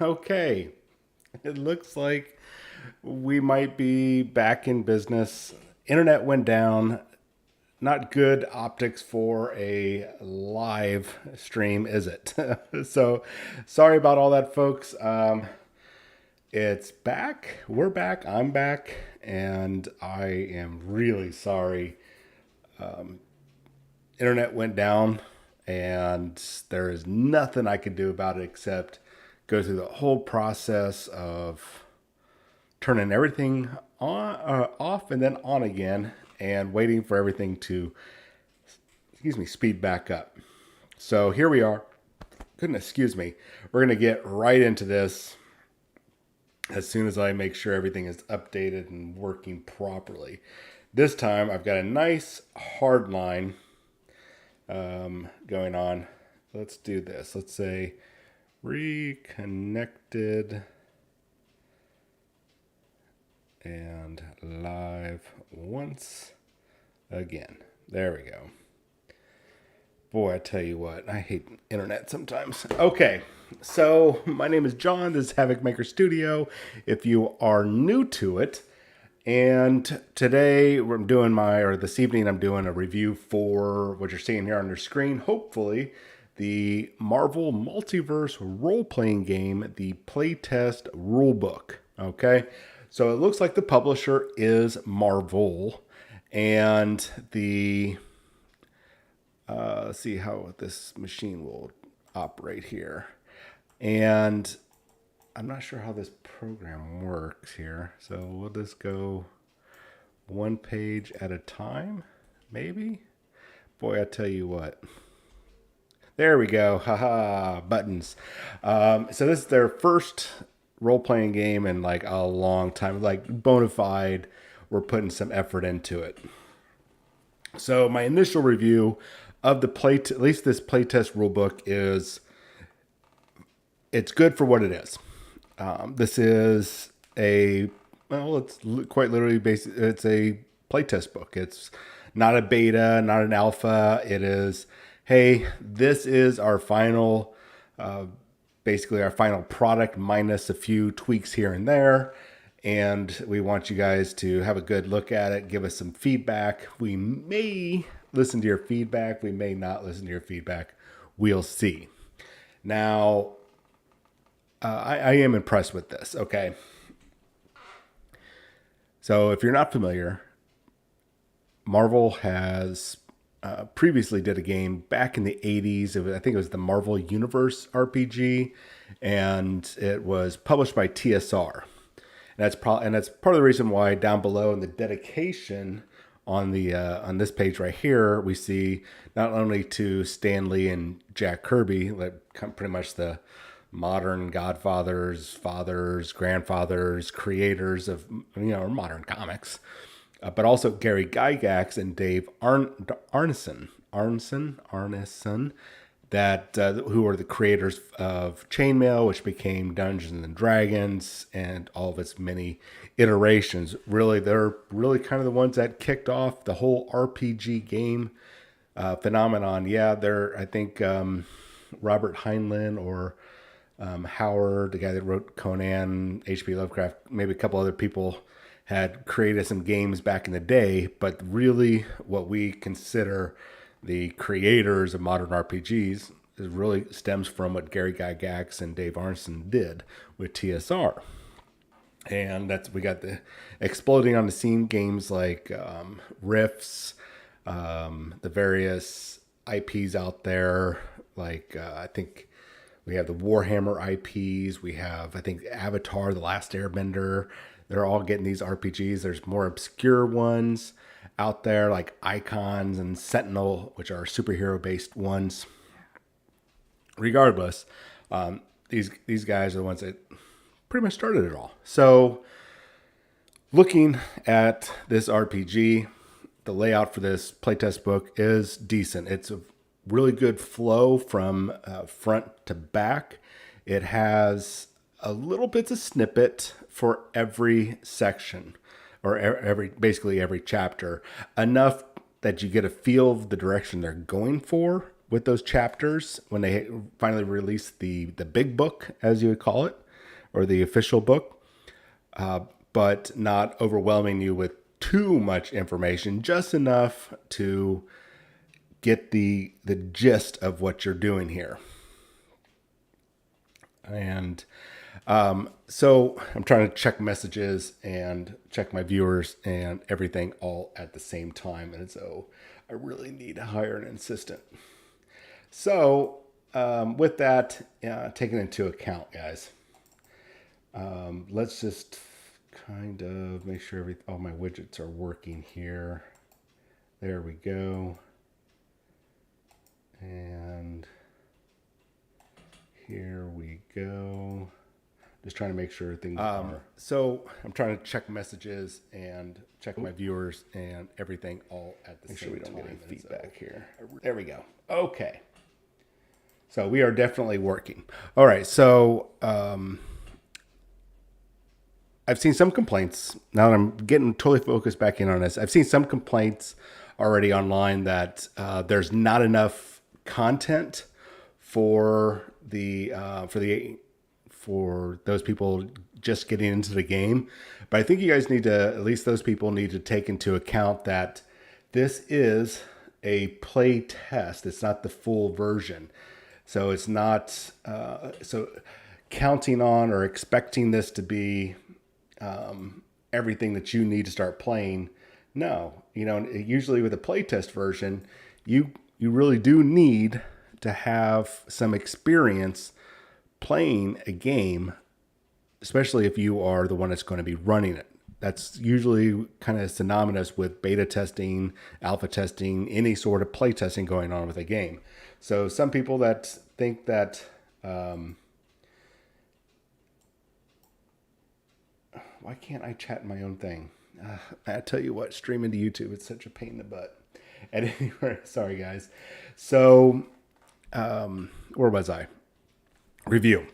Okay, it looks like we might be back in business. Internet went down. Not good optics for a live stream, is it? So, sorry about all that, folks. It's back. We're back. I'm back. And I am really sorry. Internet went down, and there is nothing I can do about it except go through the whole process of turning everything on, off, and then on again, and waiting for everything to, speed back up. So here we are. Goodness, excuse me. We're gonna get right into this as soon as I make sure everything is updated and working properly. This time, I've got a nice hard line going on. Let's do this. Let's say reconnected and live once again. There we go. Boy, I tell you what, I hate internet sometimes. Okay, so my name is John. This is Havoc Maker Studio. If you are new to it, and today I'm doing this evening I'm doing a review for what you're seeing here on your screen. Hopefully, the Marvel Multiverse role-playing game, the playtest rulebook. Okay, so it looks like the publisher is Marvel, and the let's see how this machine will operate here. And I'm not sure how this program works here. So we'll just go one page at a time, maybe? Boy, I tell you what. There we go. Haha, buttons. So this is their first role-playing game in like a long time. Like bona fide, we're putting some effort into it. So my initial review of the at least this playtest rulebook is, it's good for what it is. This is it's quite literally it's a playtest book. It's not a beta, not an alpha. It is, hey, this is our final, basically our final product minus a few tweaks here and there. And we want you guys to have a good look at it, give us some feedback. We may listen to your feedback. We may not listen to your feedback. We'll see. Now, I am impressed with this. Okay. So if you're not familiar, Marvel has previously did a game back in the 80s. I think it was the Marvel Universe RPG, and it was published by TSR. And that's part of the reason why down below in the dedication on the on this page right here, we see not only to Stan Lee and Jack Kirby, like pretty much the modern godfathers, fathers, grandfathers, creators of modern comics, but also Gary Gygax and Dave Arneson, that who are the creators of Chainmail, which became Dungeons and Dragons, and all of its many iterations. Really, they're really kind of the ones that kicked off the whole RPG game phenomenon. Yeah, I think Robert Heinlein or Howard, the guy that wrote Conan, H.P. Lovecraft, maybe a couple other people had created some games back in the day, but really what we consider the creators of modern RPGs is really stems from what Gary Gygax and Dave Arneson did with TSR. And we got the exploding on the scene games like Rifts, the various IPs out there. Like I think we have the Warhammer IPs. We have, I think, Avatar, The Last Airbender. They're all getting these RPGs. There's more obscure ones out there like Icons and Sentinel, which are superhero-based ones. Regardless, these guys are the ones that pretty much started it all. So looking at this RPG, the layout for this playtest book is decent. It's a really good flow from front to back. It has a little bits of snippet for every section, or basically every chapter, enough that you get a feel of the direction they're going for with those chapters when they finally release the big book, as you would call it. or the official book, but not overwhelming you with too much information, just enough to get the gist of what you're doing here. And so I'm trying to check messages and check my viewers and everything all at the same time. And so I really need to hire an assistant. So with that taken into account, guys, let's just kind of make sure all my widgets are working here. There we go. And here we go. Just trying to make sure things are. So I'm trying to check messages and check my viewers and everything all at the same time. Make sure we don't get any feedback here. There we go. Okay. So we are definitely working. All right. So I've seen some complaints. Now that I'm getting totally focused back in on this, I've seen some complaints already online that there's not enough content for those people just getting into the game. But I think you guys need to, at least those people need to take into account that this is a play test. It's not the full version. So it's not, so counting on or expecting this to be everything that you need to start playing. No, usually with a playtest version, you really do need to have some experience playing a game, especially if you are the one that's going to be running it. That's usually kind of synonymous with beta testing, alpha testing, any sort of play testing going on with a game. So some people that think that, why can't I chat in my own thing? I tell you what, streaming to YouTube, it's such a pain in the butt. At any rate, sorry guys. So, where was I? Review.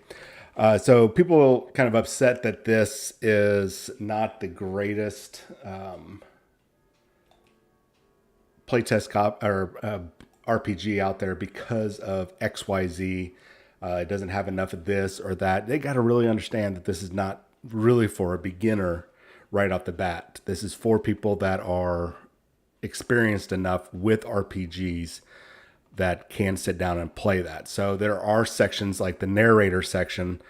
So people kind of upset that this is not the greatest playtest RPG out there because of XYZ. It doesn't have enough of this or that. They got to really understand that this is not really for a beginner right off the bat. This is for people that are experienced enough with RPGs that can sit down and play that. So there are sections like the narrator section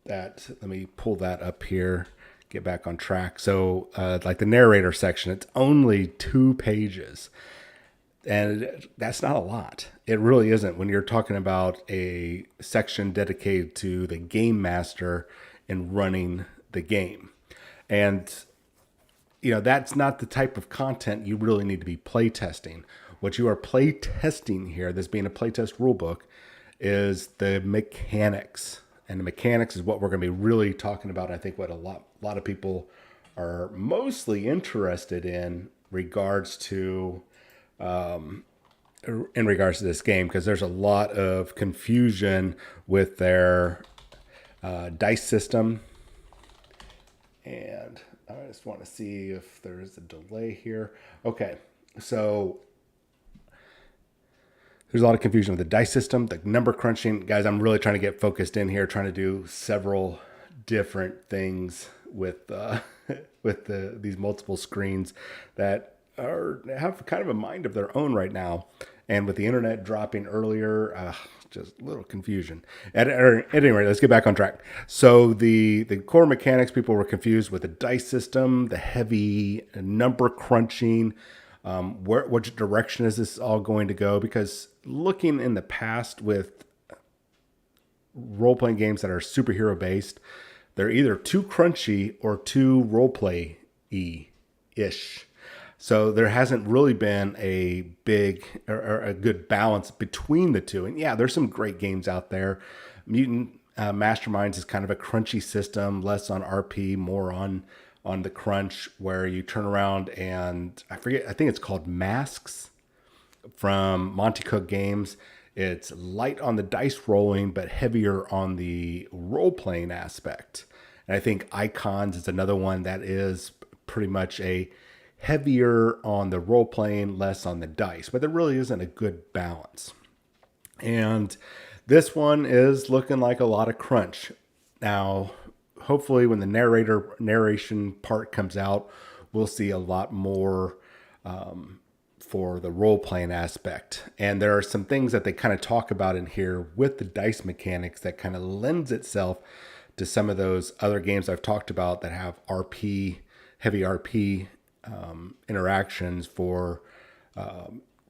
that, let me pull that up here, get back on track. So like the narrator section, it's only 2 pages. And that's not a lot. It really isn't when you're talking about a section dedicated to the game master and running the game. And that's not the type of content you really need to be play testing. What you are play testing here, this being a playtest rulebook, is the mechanics. And the mechanics is what we're going to be really talking about. I think what a lot of people are mostly interested in regards to this game, because there's a lot of confusion with their dice system. And I just want to see if there is a delay here. Okay, so there's a lot of confusion with the dice system, the number crunching. Guys, I'm really trying to get focused in here, trying to do several different things with these multiple screens that have kind of a mind of their own right now. And with the internet dropping earlier, just a little confusion. At any rate, let's get back on track. So the core mechanics, people were confused with the dice system, the heavy number crunching. Which direction is this all going to go? Because looking in the past with role-playing games that are superhero based, they're either too crunchy or too role-play-y-ish. So there hasn't really been a big or a good balance between the two. And yeah, there's some great games out there. Mutant Masterminds is kind of a crunchy system, less on RP, more on the crunch, where you turn around and I think it's called Masks from Monte Cook Games. It's light on the dice rolling, but heavier on the role-playing aspect. And I think Icons is another one that is pretty much a heavier on the role-playing, less on the dice. But there really isn't a good balance. And this one is looking like a lot of crunch. Now, hopefully, when the narration part comes out, we'll see a lot more for the role playing aspect. And there are some things that they kind of talk about in here with the dice mechanics that kind of lends itself to some of those other games I've talked about that have heavy RP interactions for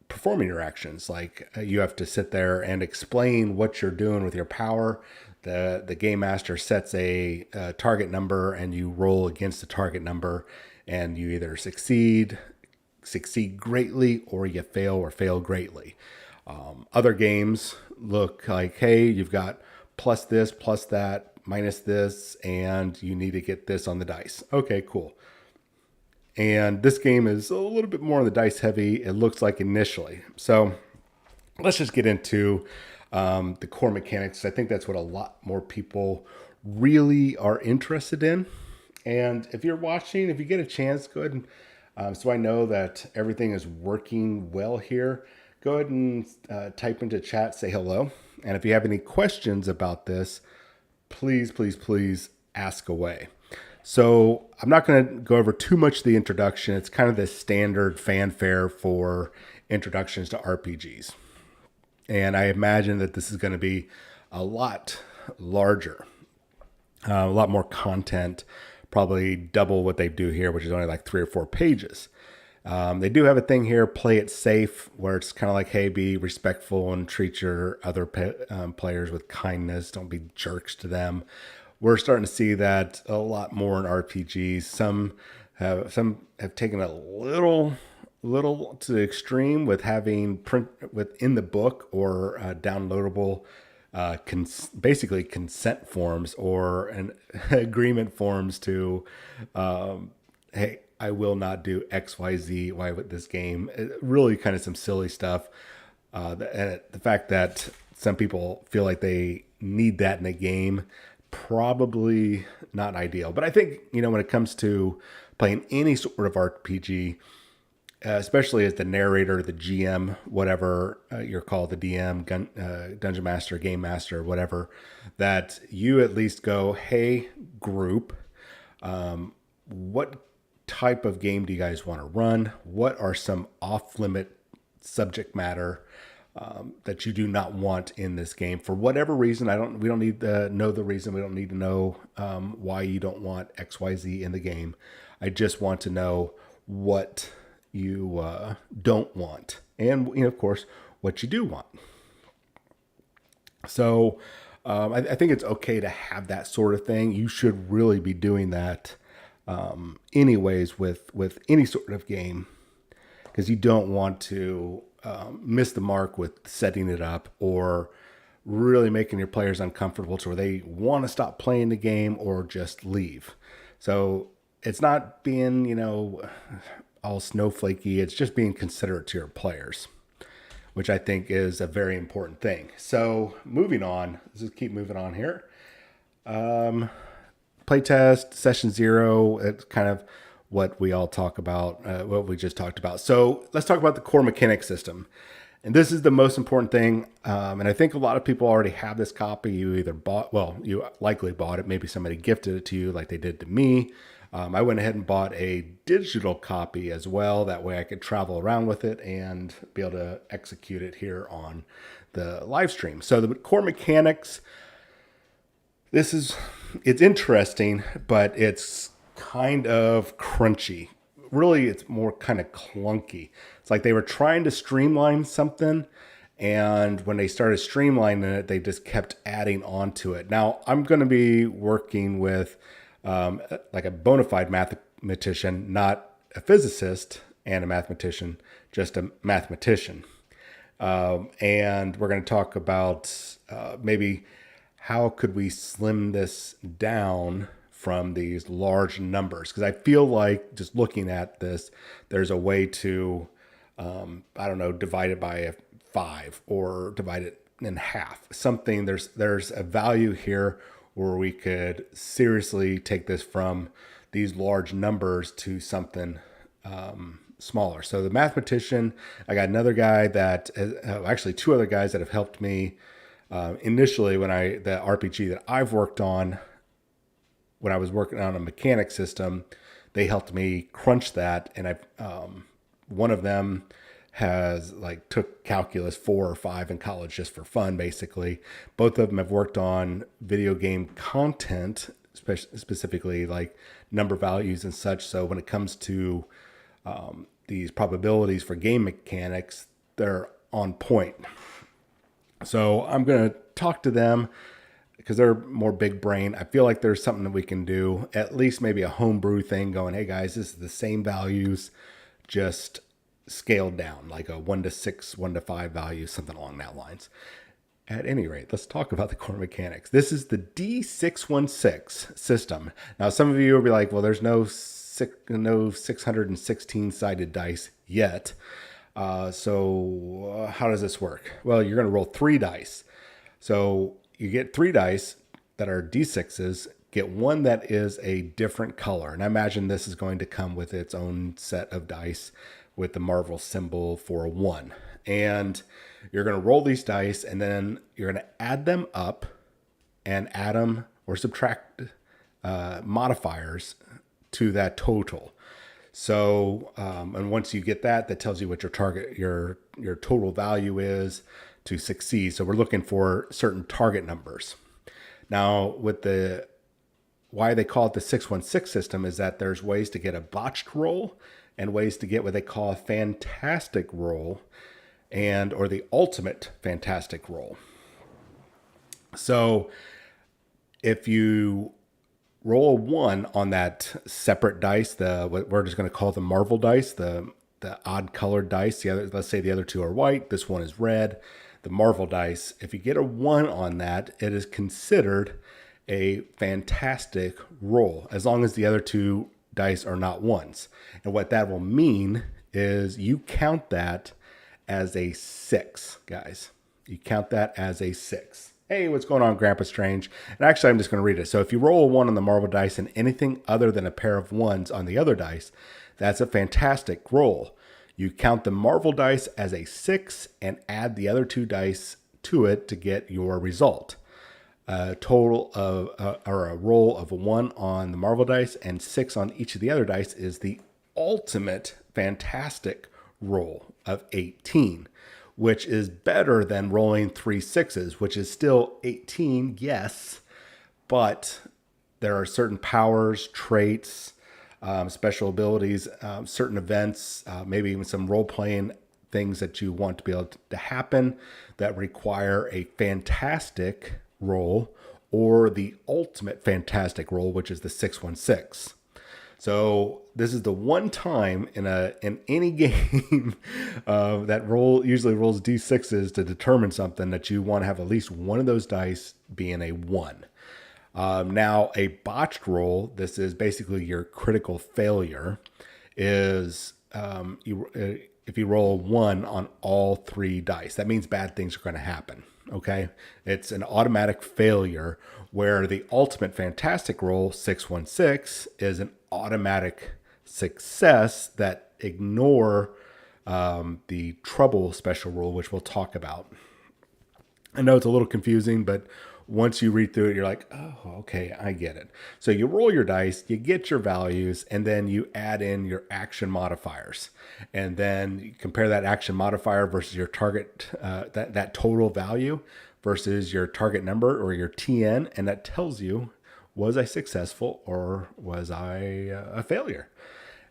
performing your actions. Like you have to sit there and explain what you're doing with your power. The game master sets a target number and you roll against the target number, and you either succeed greatly, or you fail greatly. Other games look like, hey, you've got plus this, plus that, minus this, and you need to get this on the dice. Okay, cool. And this game is a little bit more on the dice heavy, it looks like initially. So let's just get into the core mechanics. I think that's what a lot more people really are interested in. And if you're watching, if you get a chance, go ahead and so I know that everything is working well here. Go ahead and type into chat, say hello. And if you have any questions about this, please, please, please ask away. So I'm not going to go over too much of the introduction. It's kind of the standard fanfare for introductions to RPGs. And I imagine that this is going to be a lot larger, a lot more content, probably double what they do here, which is only like 3 or 4 pages. They do have a thing here, play it safe, where it's kind of like, hey, be respectful and treat your other players with kindness. Don't be jerks to them. We're starting to see that a lot more in RPGs. Some have taken a little to the extreme with having print within the book or downloadable basically consent forms or an agreement forms to, hey, I will not do XYZ. Why with this game? Really kind of some silly stuff. And the fact that some people feel like they need that in a game, probably not ideal. But I think, when it comes to playing any sort of RPG, especially as the narrator, the GM, whatever you're called, the DM, Dungeon Master, Game Master, whatever, that you at least go, hey, group, what type of game do you guys want to run? What are some off-limit subject matter that you do not want in this game for whatever reason? We don't need to know the reason. We don't need to know why you don't want XYZ in the game. I just want to know what you don't want, and of course what you do want. So I think it's okay to have that sort of thing. You should really be doing that anyways with any sort of game, because you don't want to miss the mark with setting it up or really making your players uncomfortable to where they want to stop playing the game or just leave. So it's not being, all snowflakey. It's just being considerate to your players, which I think is a very important thing. So moving on, let's just keep moving on here. Playtest, session 0, it's kind of what we all talk about, what we just talked about. So let's talk about the core mechanic system. And this is the most important thing. And I think a lot of people already have this copy. You either you likely bought it. Maybe somebody gifted it to you like they did to me. I went ahead and bought a digital copy as well. That way I could travel around with it and be able to execute it here on the live stream. So the core mechanics, it's interesting, but it's kind of crunchy. Really, it's more kind of clunky. It's like they were trying to streamline something, and when they started streamlining it, they just kept adding on to it. Now, I'm going to be working with like a bona fide mathematician, not a physicist and a mathematician, just a mathematician. And we're going to talk about maybe how could we slim this down from these large numbers? Because I feel like just looking at this, there's a way to, divide it by 5 or divide it in half. Something, there's a value here where we could seriously take this from these large numbers to something smaller. So the mathematician, I got another guy that, actually 2 other guys that have helped me initially when the RPG that I've worked on when I was working on a mechanic system, they helped me crunch that. And one of them has like took calculus 4 or 5 in college just for fun, basically. Both of them have worked on video game content, specifically like number values and such. So when it comes to these probabilities for game mechanics, they're on point. So I'm going to talk to them because they're more big brain. I feel like there's something that we can do, at least maybe a homebrew thing going, hey guys, this is the same values, just scaled down, like a 1 to 6, 1 to 5 value, something along that lines. At any rate, let's talk about the core mechanics. This is the D616 system. Now, some of you will be like, well, there's no 616-sided dice yet. So how does this work? Well, you're going to roll 3 dice. So you get 3 dice that are D6s, get one that is a different color. And I imagine this is going to come with its own set of dice with the Marvel symbol for a 1. And you're going to roll these dice, and then you're going to add them up and add them or subtract modifiers to that total. So, and once you get that, that tells you what your target, your total value is to succeed. So we're looking for certain target numbers. Now, with why they call it the 616 system is that there's ways to get a botched roll and ways to get what they call a fantastic roll or the ultimate fantastic roll. So if you roll a 1 on that separate dice, what we're just going to call the Marvel dice, the odd colored dice. Let's say the other 2 are white. This one is red. The Marvel dice, if you get a 1 on that, it is considered a fantastic roll, as long as the other 2 dice are not 1s. And what that will mean is you count that as a 6, guys. You count that as a 6. Hey, what's going on, Grandpa Strange? And actually, I'm just going to read it. So if you roll a 1 on the Marvel dice and anything other than a pair of 1s on the other dice, that's a fantastic roll. You count the Marvel dice as a 6 and add the other 2 dice to it to get your result. A total of, or a roll of a 1 on the Marvel dice and 6 on each of the other dice is the ultimate fantastic roll of 18, which is better than rolling 3 6s, which is still 18, yes, but there are certain powers, traits, special abilities, certain events, maybe even some role-playing things that you want to be able to happen that require a fantastic roll or the ultimate fantastic roll, which is the 616. So this is the one time in any game that usually rolls D6s to determine something that you want to have at least one of those dice being a 1. Now, a botched roll, this is basically your critical failure, is if you roll a 1 on all 3 dice. That means bad things are going to happen, okay? It's an automatic failure, where the ultimate fantastic roll, 616, is an automatic success that ignore the trouble special rule, which we'll talk about. I know it's a little confusing, but once you read through it, you're like, oh, okay, I get it. So you roll your dice, you get your values, and then you add in your action modifiers. And then you compare that action modifier versus your target, that total value versus your target number or your TN. And that tells you, was I successful or was I a failure?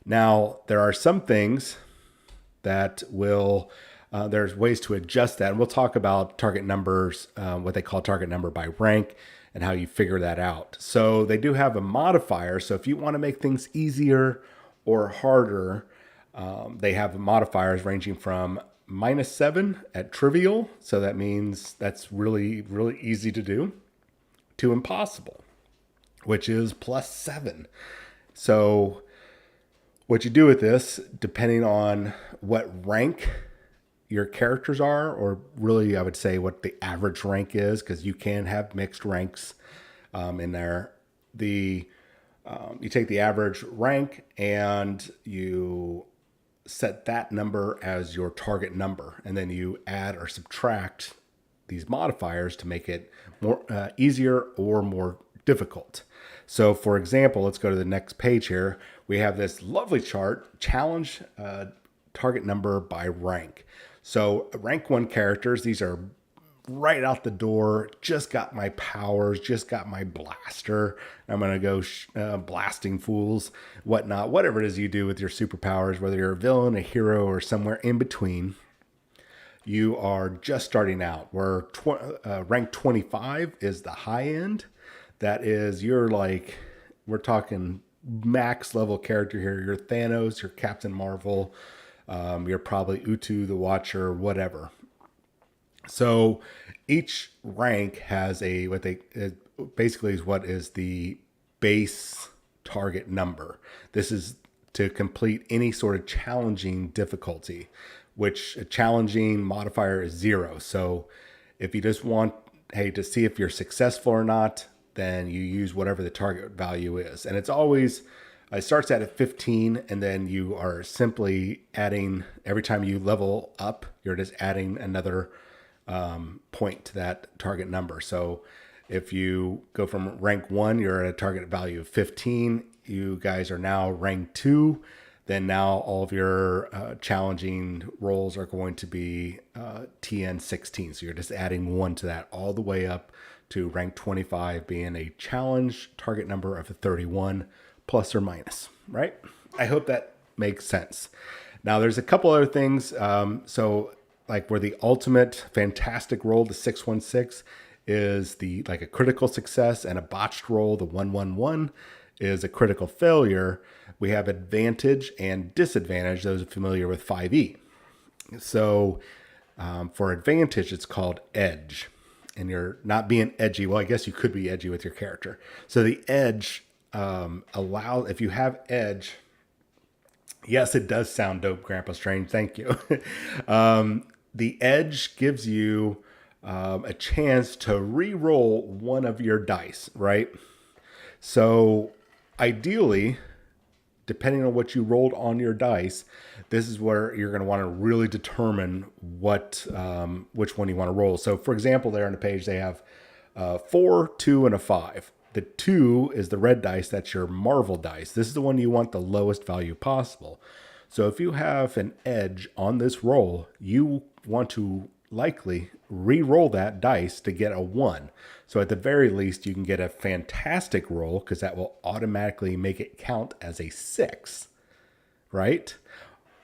Now, there are some things that will... there's ways to adjust that. And we'll talk about target numbers, what they call target number by rank, and how you figure that out. So they do have a modifier. So if you want to make things easier or harder, they have modifiers ranging from -7 at trivial. So that means that's really, really easy to do, to impossible, which is +7. So what you do with this, depending on what rank your characters are, or really I would say what the average rank is, because you can have mixed ranks in there. You take the average rank and you set that number as your target number, and then you add or subtract these modifiers to make it more easier or more difficult. So for example, let's go to the next page here. We have this lovely chart, challenge target number by rank. So rank 1 characters, these are right out the door, just got my powers, just got my blaster. I'm going to go blasting fools, whatnot, whatever it is you do with your superpowers, whether you're a villain, a hero, or somewhere in between. You are just starting out, where rank 25 is the high end. That is, you're like, we're talking max level character here. You're Thanos, you're Captain Marvel, you're probably Utu the Watcher, whatever. So each rank has basically is what is the base target number. This is to complete any sort of challenging difficulty, which a challenging modifier is 0. So if you just want, hey, to see if you're successful or not, then you use whatever the target value is. And it's always, it starts at 15, and then you are simply adding, every time you level up, you're just adding another point to that target number. So if you go from rank 1, you're at a target value of 15. You guys are now rank 2. Then now all of your challenging rolls are going to be TN 16. So you're just adding 1 to that all the way up to rank 25 being a challenge target number of 31 plus or minus, right? I hope that makes sense. Now there's a couple other things. So like where the ultimate fantastic roll, the 616, is like a critical success, and a botched roll, the 111, is a critical failure. We have advantage and disadvantage. Those are familiar with 5e. So for advantage, it's called edge, and you're not being edgy. Well, I guess you could be edgy with your character. So the edge allows, if you have edge, yes, it does sound dope, Grandpa Strange. Thank you. The edge gives you a chance to re-roll one of your dice, right? So ideally, depending on what you rolled on your dice, this is where you're going to want to really determine which one you want to roll. So for example, there on the page, they have 4, 2, and a 5. The 2 is the red dice. That's your Marvel dice. This is the one you want the lowest value possible. So if you have an edge on this roll, you want to likely re-roll that dice to get a 1. So at the very least, you can get a fantastic roll, because that will automatically make it count as a 6, right?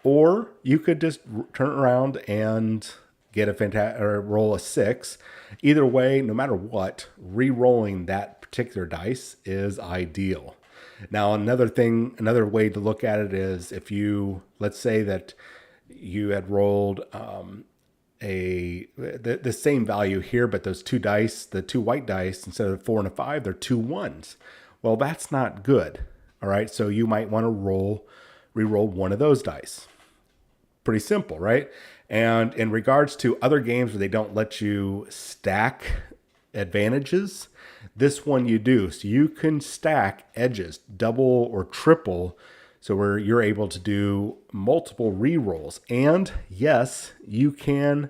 Or you could just turn around and get a roll a 6. Either way, no matter what, re-rolling that particular dice is ideal. Now, another way to look at it is, if you, let's say that you had rolled the same value here, but those 2 dice, the 2 white dice, instead of 4 and a 5, they're 2 1s. Well, that's not good. All right. So you might want to re-roll one of those dice. Pretty simple, right? And in regards to other games where they don't let you stack advantages, this one you do. So you can stack edges, double or triple, so where you're able to do multiple re-rolls. And yes, you can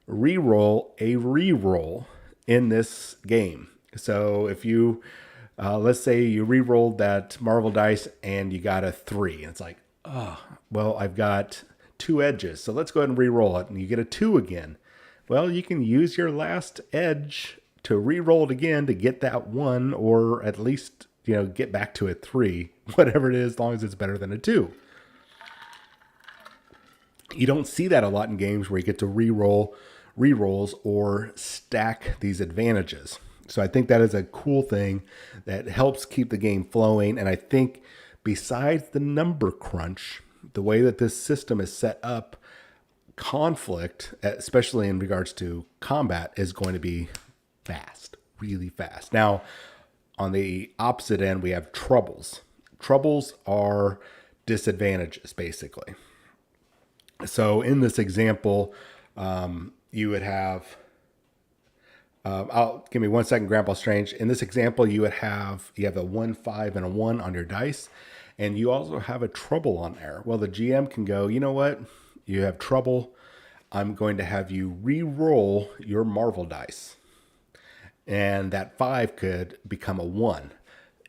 re-roll a re-roll in this game. So if you, let's say you re-rolled that Marvel dice and you got a 3. And it's like, oh, well, I've got 2 edges. So let's go ahead and re-roll it. And you get a 2 again. Well, you can use your last edge to re-roll it again to get that 1, or at least, get back to a 3, whatever it is, as long as it's better than a 2. You don't see that a lot in games where you get to re-rolls or stack these advantages. So I think that is a cool thing that helps keep the game flowing. And I think besides the number crunch, the way that this system is set up, conflict, especially in regards to combat, is going to be fast, really fast. Now, on the opposite end, we have troubles. Troubles are disadvantages, basically. So in this example, you would have, give me 1 second, Grandpa Strange. In this example, you have a 1, 5, and a 1 on your dice. And you also have a trouble on there. Well, the GM can go, you know what? You have trouble. I'm going to have you re-roll your Marvel dice. and that 5 could become a 1.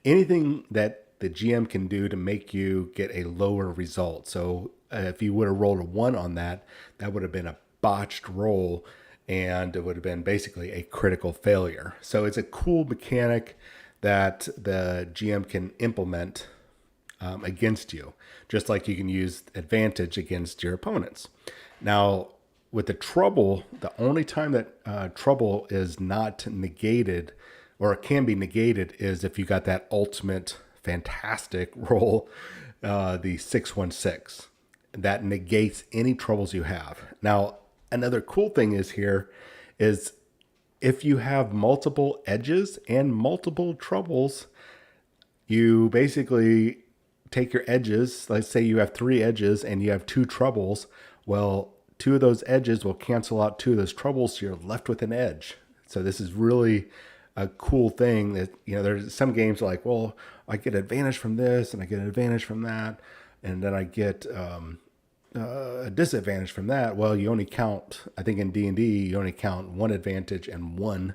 Anything that the GM can do to make you get a lower result. So if you would have rolled a 1 on that, that would have been a botched roll, and it would have been basically a critical failure. So it's a cool mechanic that the GM can implement against you, just like you can use advantage against your opponents. Now, with the trouble, the only time that trouble is not negated, or it can be negated, is if you got that ultimate fantastic roll, the 616. That negates any troubles you have. Now, another cool thing is here is if you have multiple edges and multiple troubles, you basically take your edges. Let's say you have 3 edges and you have 2 troubles. Well, 2 of those edges will cancel out 2 of those troubles, so you're left with an edge. So this is really a cool thing that, there's some games like, well, I get advantage from this and I get an advantage from that, and then I get a disadvantage from that. Well, you only count, I think in D&D, you only count 1 advantage and 1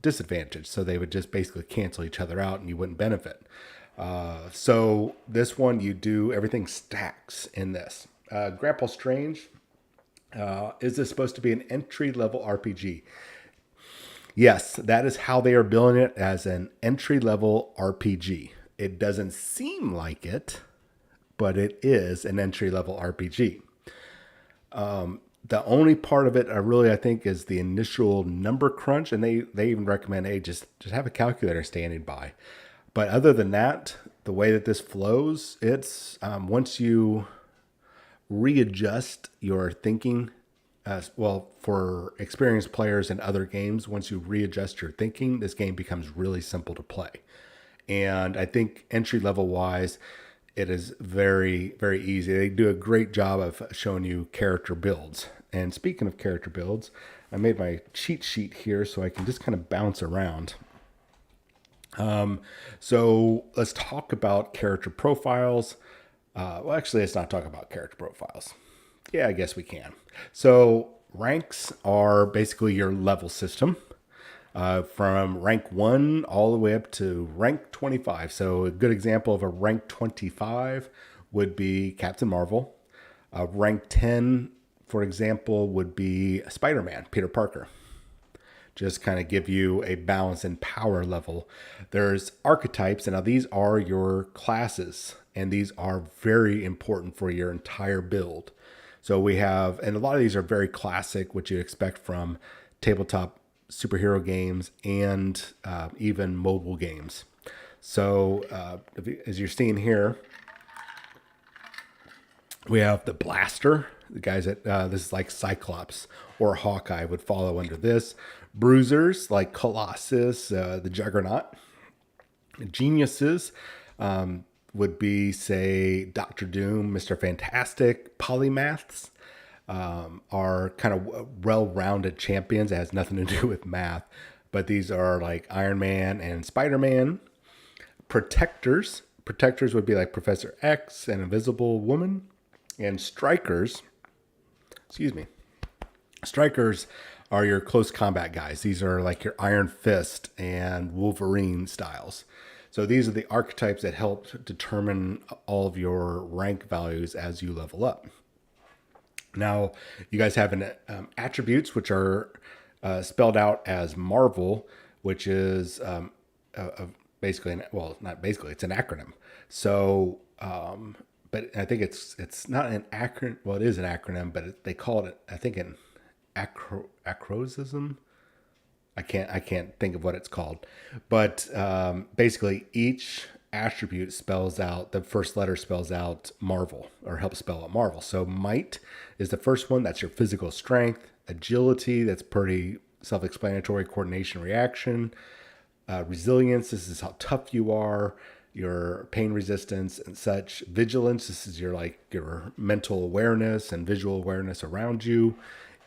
disadvantage. So they would just basically cancel each other out and you wouldn't benefit. So this one, you do everything stacks in this. Grapple Strange. Is this supposed to be an entry-level RPG? Yes, that is how they are billing it, as an entry-level RPG. It doesn't seem like it, but it is an entry-level RPG. The only part of it I think is the initial number crunch, and they even recommend, hey, just have a calculator standing by. But other than that, the way that this flows, it's once you readjust your thinking, for experienced players in other games, once you readjust your thinking, this game becomes really simple to play. And I think entry level wise, it is very, very easy. They do a great job of showing you character builds. And speaking of character builds, I made my cheat sheet here so I can just kind of bounce around. So let's talk about character profiles. Actually, let's not talk about character profiles. Yeah, I guess we can. So ranks are basically your level system, from rank 1 all the way up to rank 25. So a good example of a rank 25 would be Captain Marvel. Rank 10, for example, would be Spider-Man, Peter Parker. Just kind of give you a balance and power level. There's archetypes, and now these are your classes, and these are very important for your entire build. So we have, and a lot of these are very classic, what you expect from tabletop superhero games and even mobile games. So as you're seeing here, we have the Blaster, the guys that this is like Cyclops or Hawkeye would follow under this. Bruisers like Colossus, the Juggernaut. Geniuses would be, say, Doctor Doom, Mr. Fantastic. Polymaths are kind of well-rounded champions. It has nothing to do with math, but these are like Iron Man and Spider-Man. Protectors would be like Professor X and Invisible Woman. And strikers are your close combat guys. These are like your Iron Fist and Wolverine styles. So these are the archetypes that help determine all of your rank values as you level up. Now, you guys have attributes, which are spelled out as Marvel, which is basically, not basically, it's an acronym. So, but I think it's not an acronym. Well, it is an acronym, but they call it, I think, an acrosism. I can't think of what it's called, but basically each attribute spells out, the first letter spells out Marvel, or helps spell out Marvel. So might is the first one. That's your physical strength. Agility, that's pretty self-explanatory. Coordination, reaction. Resilience, this is how tough you are. Your pain resistance and such. Vigilance, this is your mental awareness and visual awareness around you.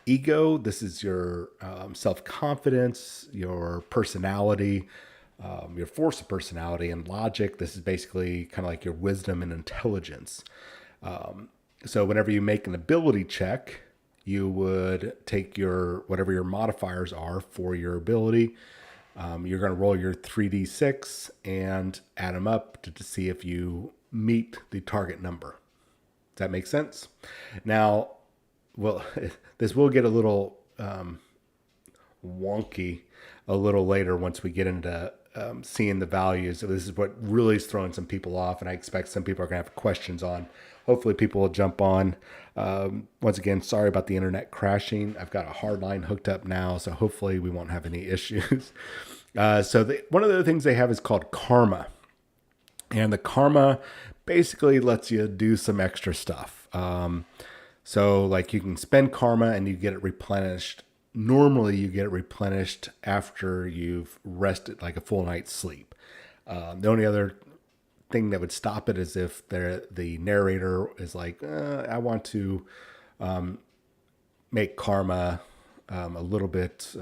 Ego, this is your self-confidence, your personality, your force of personality. And logic, this is basically kind of like your wisdom and intelligence. So whenever you make an ability check, you would take your whatever your modifiers are for your ability. You're going to roll your 3d6 and add them up to see if you meet the target number. Does that make sense? Now, well, this will get a little wonky a little later once we get into seeing the values. So this is what really is throwing some people off, and I expect some people are going to have questions on. Hopefully people will jump on. Once again, sorry about the internet crashing. I've got a hard line hooked up now, so hopefully we won't have any issues. One of the things they have is called karma. And the karma basically lets you do some extra stuff. So like you can spend karma and you get it replenished. Normally you get it replenished after you've rested like a full night's sleep. The only other thing that would stop it is if the narrator is like, I want to make karma a little bit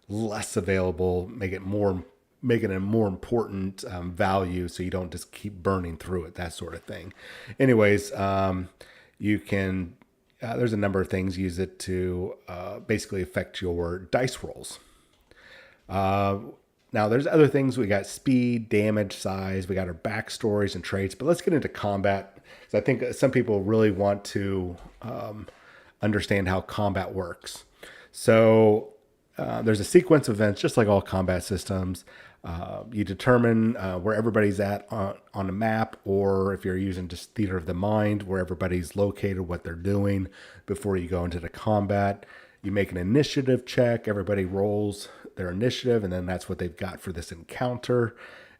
less available, make it a more important value, so you don't just keep burning through it, that sort of thing. Anyways, you can, there's a number of things, use it to basically affect your dice rolls. Now there's other things. We got speed, damage, size, we got our backstories and traits, but let's get into combat. So I think some people really want to understand how combat works. So there's a sequence of events, just like all combat systems. You determine where everybody's at on a map, or if you're using just theater of the mind, where everybody's located, what they're doing before you go into the combat. You make an initiative check. Everybody rolls their initiative, and then that's what they've got for this encounter.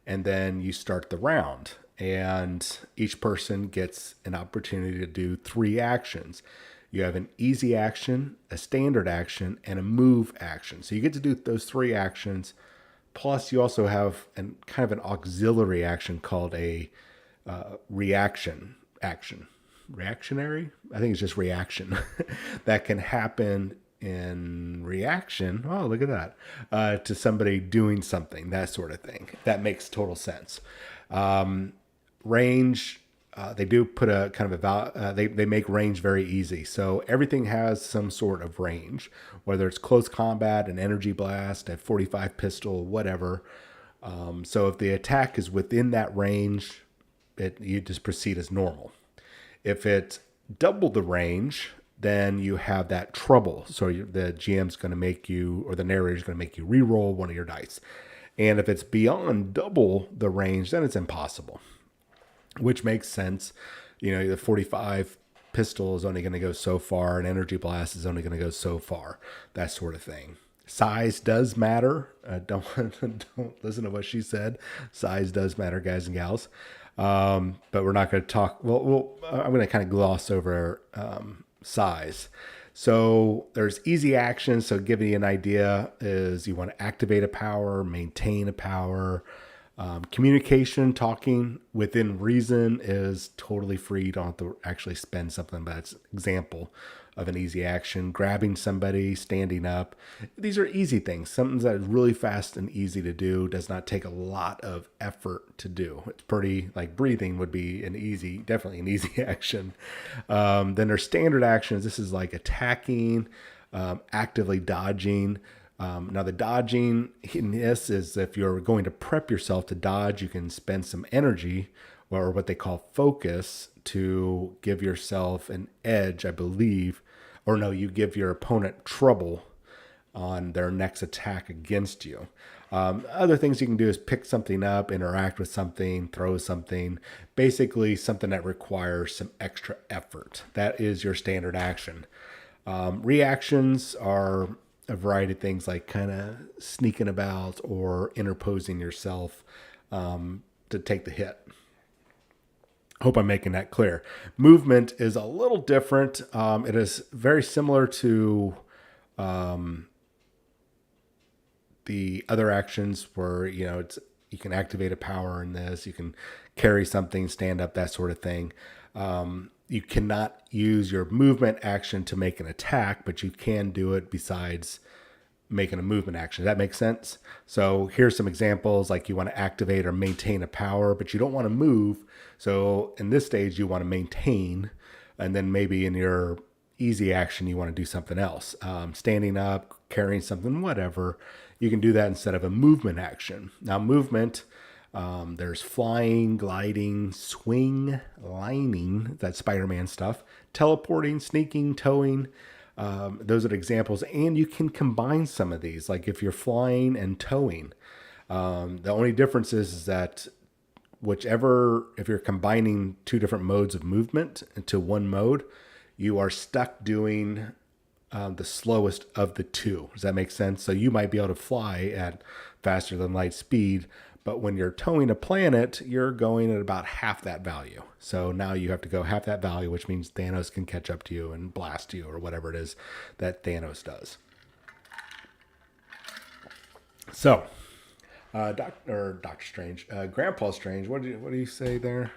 And then you start the round, and each person gets an opportunity to do 3 actions. You have an easy action, a standard action, and a move action. So you get to do those 3 actions. Plus, you also have kind of an auxiliary action called a reaction action. Reactionary? I think it's just reaction. That can happen in reaction. Oh, look at that. To somebody doing something, that sort of thing. That makes total sense. Range. They do put a kind of they make range very easy. So everything has some sort of range, whether it's close combat, an energy blast, a 45 pistol, whatever. So if the attack is within that range, you just proceed as normal. If it's double the range, then you have that trouble. So the GM's going to make you, or the narrator's going to make you re-roll one of your dice. And if it's beyond double the range, then it's impossible. Which makes sense. You know, the 45 pistol is only going to go so far, and energy blast is only going to go so far, that sort of thing. Size does matter. Don't listen to what she said. Size does matter, guys and gals. But we're not going to talk. I'm going to kind of gloss over size. So there's easy actions. So giving you an idea is you want to activate a power, maintain a power. Communication, talking within reason is totally free. You don't have to actually spend something, but it's an example of an easy action. Grabbing somebody, standing up. These are easy things. Something that is really fast and easy to do, does not take a lot of effort to do. It's pretty, like breathing would be definitely an easy action. Then there's standard actions. This is like attacking, actively dodging. Now the dodging in this is if you're going to prep yourself to dodge, you can spend some energy, or what they call focus, to give yourself an edge, I believe. Or no, you give your opponent trouble on their next attack against you. Other things you can do is pick something up, interact with something, throw something, basically something that requires some extra effort. That is your standard action. Reactions are a variety of things, like kind of sneaking about or interposing yourself to take the hit. Hope I'm making that clear. Movement is a little different. It is very similar to the other actions where, you can activate a power in this, you can carry something, stand up, that sort of thing. You cannot use your movement action to make an attack, but you can do it besides making a movement action. Does that make sense? So here's some examples, like you want to activate or maintain a power, but you don't want to move. So in this stage, you want to maintain, and then maybe in your easy action, you want to do something else. Standing up, carrying something, whatever. You can do that instead of a movement action. Now, movement, there's flying, gliding, swing, lining, that's Spider-Man stuff, teleporting, sneaking, towing. Those are examples. And you can combine some of these, like if you're flying and towing. The only difference is that if you're combining two different modes of movement into one mode, you are stuck doing the slowest of the two. Does that make sense? So you might be able to fly at faster than light speed, but when you're towing a planet, you're going at about half that value. So now you have to go half that value, which means Thanos can catch up to you and blast you or whatever it is that Thanos does. So, Doctor Strange, Grandpa Strange, what do you say there?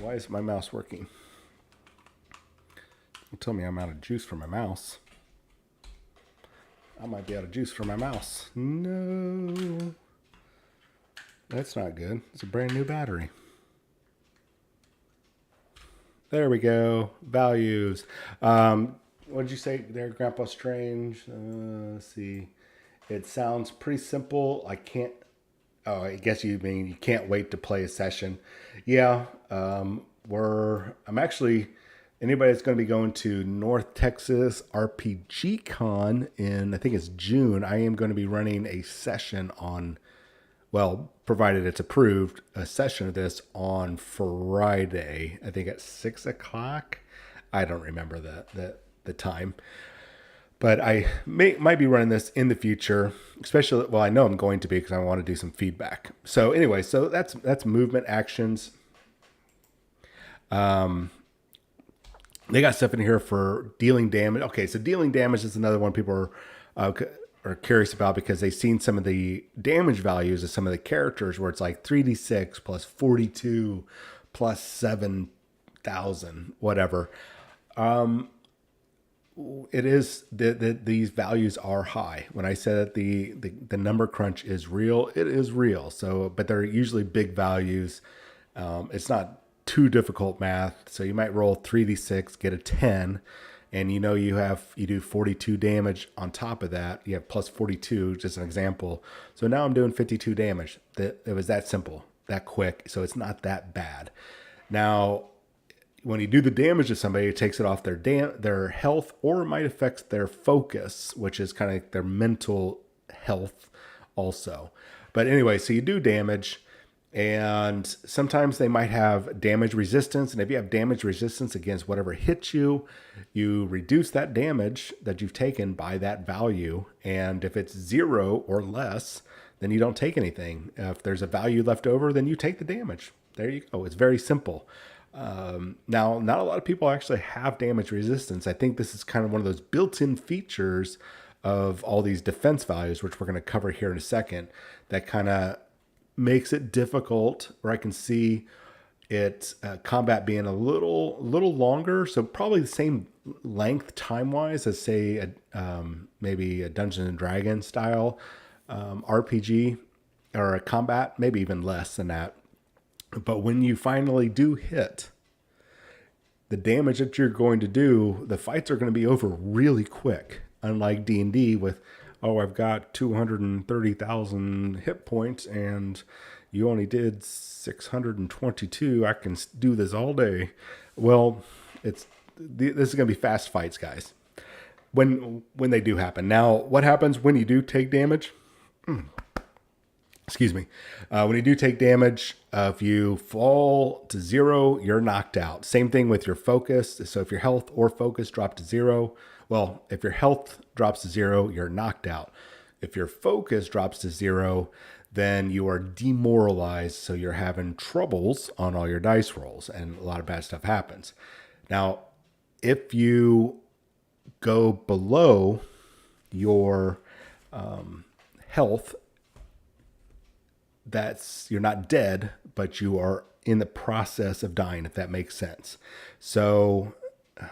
Why is my mouse working? Don't tell me I'm out of juice for my mouse. I might be out of juice for my mouse. No. That's not good. It's a brand new battery. There we go. Values. What did you say there, Grandpa Strange? Let's see. It sounds pretty simple. I guess you mean you can't wait to play a session. Yeah. Anybody that's going to be going to North Texas RPG Con in, I think it's June, I am going to be running a session on, well, provided it's approved, a session of this on Friday, I think at 6 o'clock. I don't remember the time. But I might be running this in the future, especially, well, I know I'm going to be because I want to do some feedback. So anyway, so that's movement actions. They got stuff in here for dealing damage. Okay, so dealing damage is another one people are curious about because they've seen some of the damage values of some of the characters where it's like 3d6 plus 42 plus 7,000, whatever. It is these values are high. When I said that the number crunch is real, it is real. So, but they're usually big values. It's not too difficult math. So you might roll 3d6, get a 10, and you do 42 damage on top of that. You have plus 42, just an example. So now I'm doing 52 damage. It was that simple, that quick. So it's not that bad. Now, when you do the damage to somebody, it takes it off their health, or it might affect their focus, which is kind of like their mental health also. But anyway, so you do damage, and sometimes they might have damage resistance. And if you have damage resistance against whatever hits you, you reduce that damage that you've taken by that value. And if it's 0 or less, then you don't take anything. If there's a value left over, then you take the damage. There you go. It's very simple. Now, not a lot of people actually have damage resistance. I think this is kind of one of those built-in features of all these defense values, which we're going to cover here in a second, that kind of makes it difficult, or I can see it combat being a little longer. So probably the same length time-wise as, say, maybe a Dungeons and Dragons style RPG or a combat, maybe even less than that. But when you finally do hit, the damage that you're going to do, the fights are going to be over really quick. Unlike D&D with, I've got 230,000 hit points and you only did 622. I can do this all day. Well, this is going to be fast fights, guys. When they do happen. Now, what happens when you do take damage? Excuse me. When you do take damage, if you fall to 0, you're knocked out. Same thing with your focus. So if your health or focus drop to 0, well, if your health drops to 0, you're knocked out. If your focus drops to 0, then you are demoralized. So you're having troubles on all your dice rolls and a lot of bad stuff happens. Now, if you go below your health, you're not dead, but you are in the process of dying, if that makes sense. So,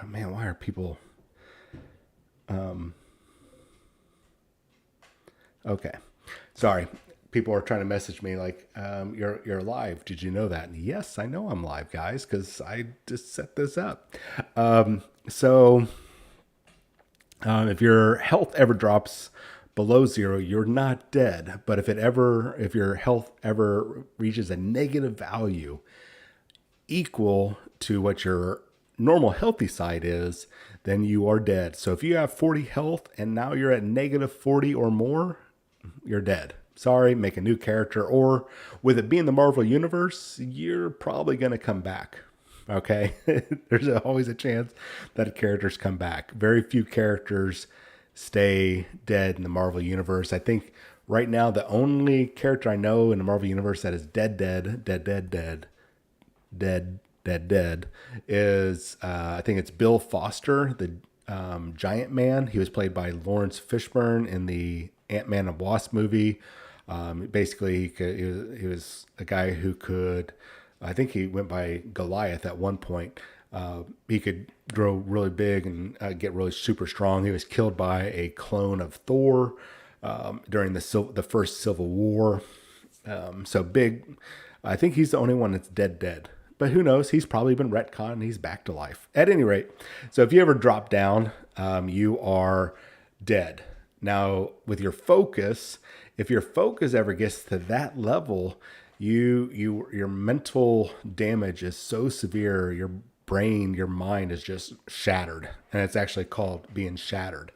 man, why are people... Okay. Sorry. people are trying to message me like, you're live. Did you know that? And yes, I know I'm live, guys, because I just set this up. So if your health ever drops below 0, you're not dead. But if your health ever reaches a negative value equal to what your normal healthy side is, then you are dead. So if you have 40 health and now you're at negative 40 or more, you're dead. Sorry, make a new character. Or with it being the Marvel Universe, you're probably going to come back. Okay? There's always a chance that characters come back. Very few characters stay dead in the Marvel Universe. I think right now the only character I know in the Marvel Universe that is dead is I think it's Bill Foster, the Giant Man. He was played by Lawrence Fishburne in the Ant-Man and Wasp movie. Basically, he was a guy who could, I think he went by Goliath at one point. He could grow really big and get really super strong. He was killed by a clone of Thor during the first Civil War. So big. I think he's the only one that's dead. But who knows? He's probably been retconned and he's back to life. At any rate, so if you ever drop down, you are dead. Now, with your focus, if your focus ever gets to that level, your mental damage is so severe, your brain, your mind is just shattered. And it's actually called being shattered.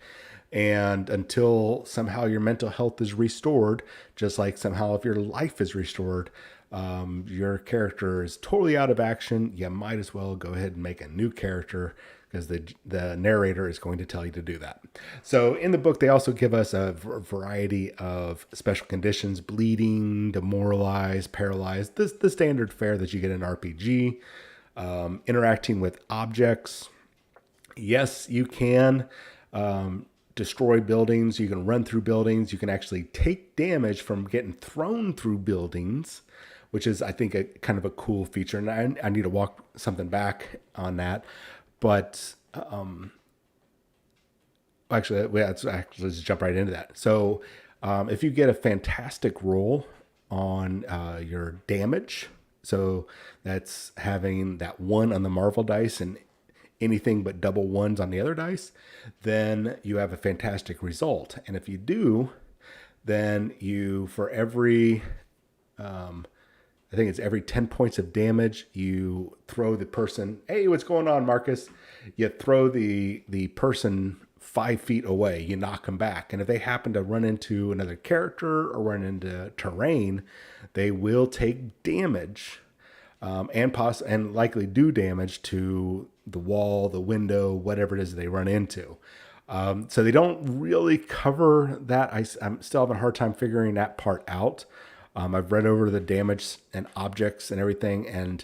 And until somehow your mental health is restored, just like somehow if your life is restored, your character is totally out of action, you might as well go ahead and make a new character because the narrator is going to tell you to do that. So in the book, they also give us a variety of special conditions: bleeding, demoralized, paralyzed, the standard fare that you get in RPG, interacting with objects. Yes, you can destroy buildings. You can run through buildings. You can actually take damage from getting thrown through buildings, which is, I think, a kind of a cool feature. And I need to walk something back on that. But actually, let's jump right into that. So if you get a fantastic roll on your damage, so that's having that 1 on the Marvel dice and anything but double 1s on the other dice, then you have a fantastic result. And if you do, then you, for every I think it's every 10 points of damage, you throw the person, hey, what's going on, Marcus? You throw the person 5 feet away, you knock them back. And if they happen to run into another character or run into terrain, they will take damage and likely do damage to the wall, the window, whatever it is they run into. So they don't really cover that. I'm still having a hard time figuring that part out. I've read over the damage and objects and everything, and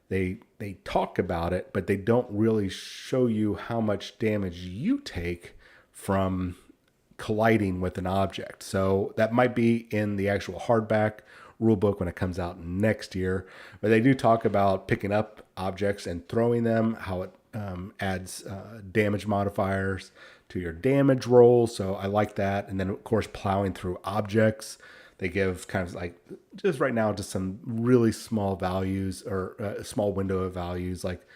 they talk about it, but they don't really show you how much damage you take from colliding with an object. So that might be in the actual hardback rule book when it comes out next year. But they do talk about picking up objects and throwing them, how it adds damage modifiers to your damage roll. So I like that. And then, of course, plowing through objects. They give kind of like, just right now, just some really small values or a small window of values, like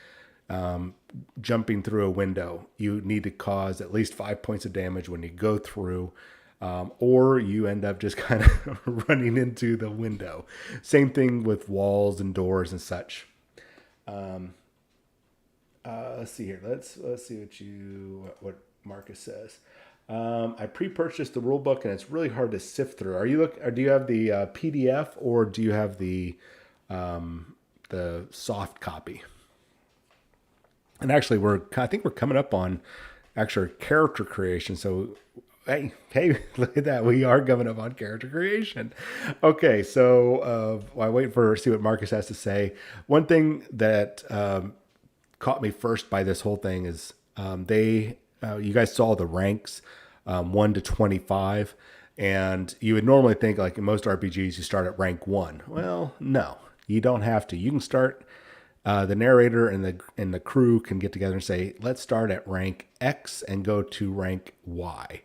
jumping through a window. You need to cause at least 5 points of damage when you go through, or you end up just kind of running into the window. Same thing with walls and doors and such. Let's see here. Let's see what Marcus says. I pre-purchased the rule book and it's really hard to sift through. Do you have the PDF or do you have the soft copy? And actually, I think we're coming up on actual character creation. So, hey, look at that. We are coming up on character creation. Okay, so while I wait see what Marcus has to say, one thing that caught me first by this whole thing is you guys saw the ranks, 1 to 25, and you would normally think, like in most RPGs, you start at rank 1. Well, no, you don't have to. You can start. The narrator and the crew can get together and say, let's start at rank X and go to rank Y.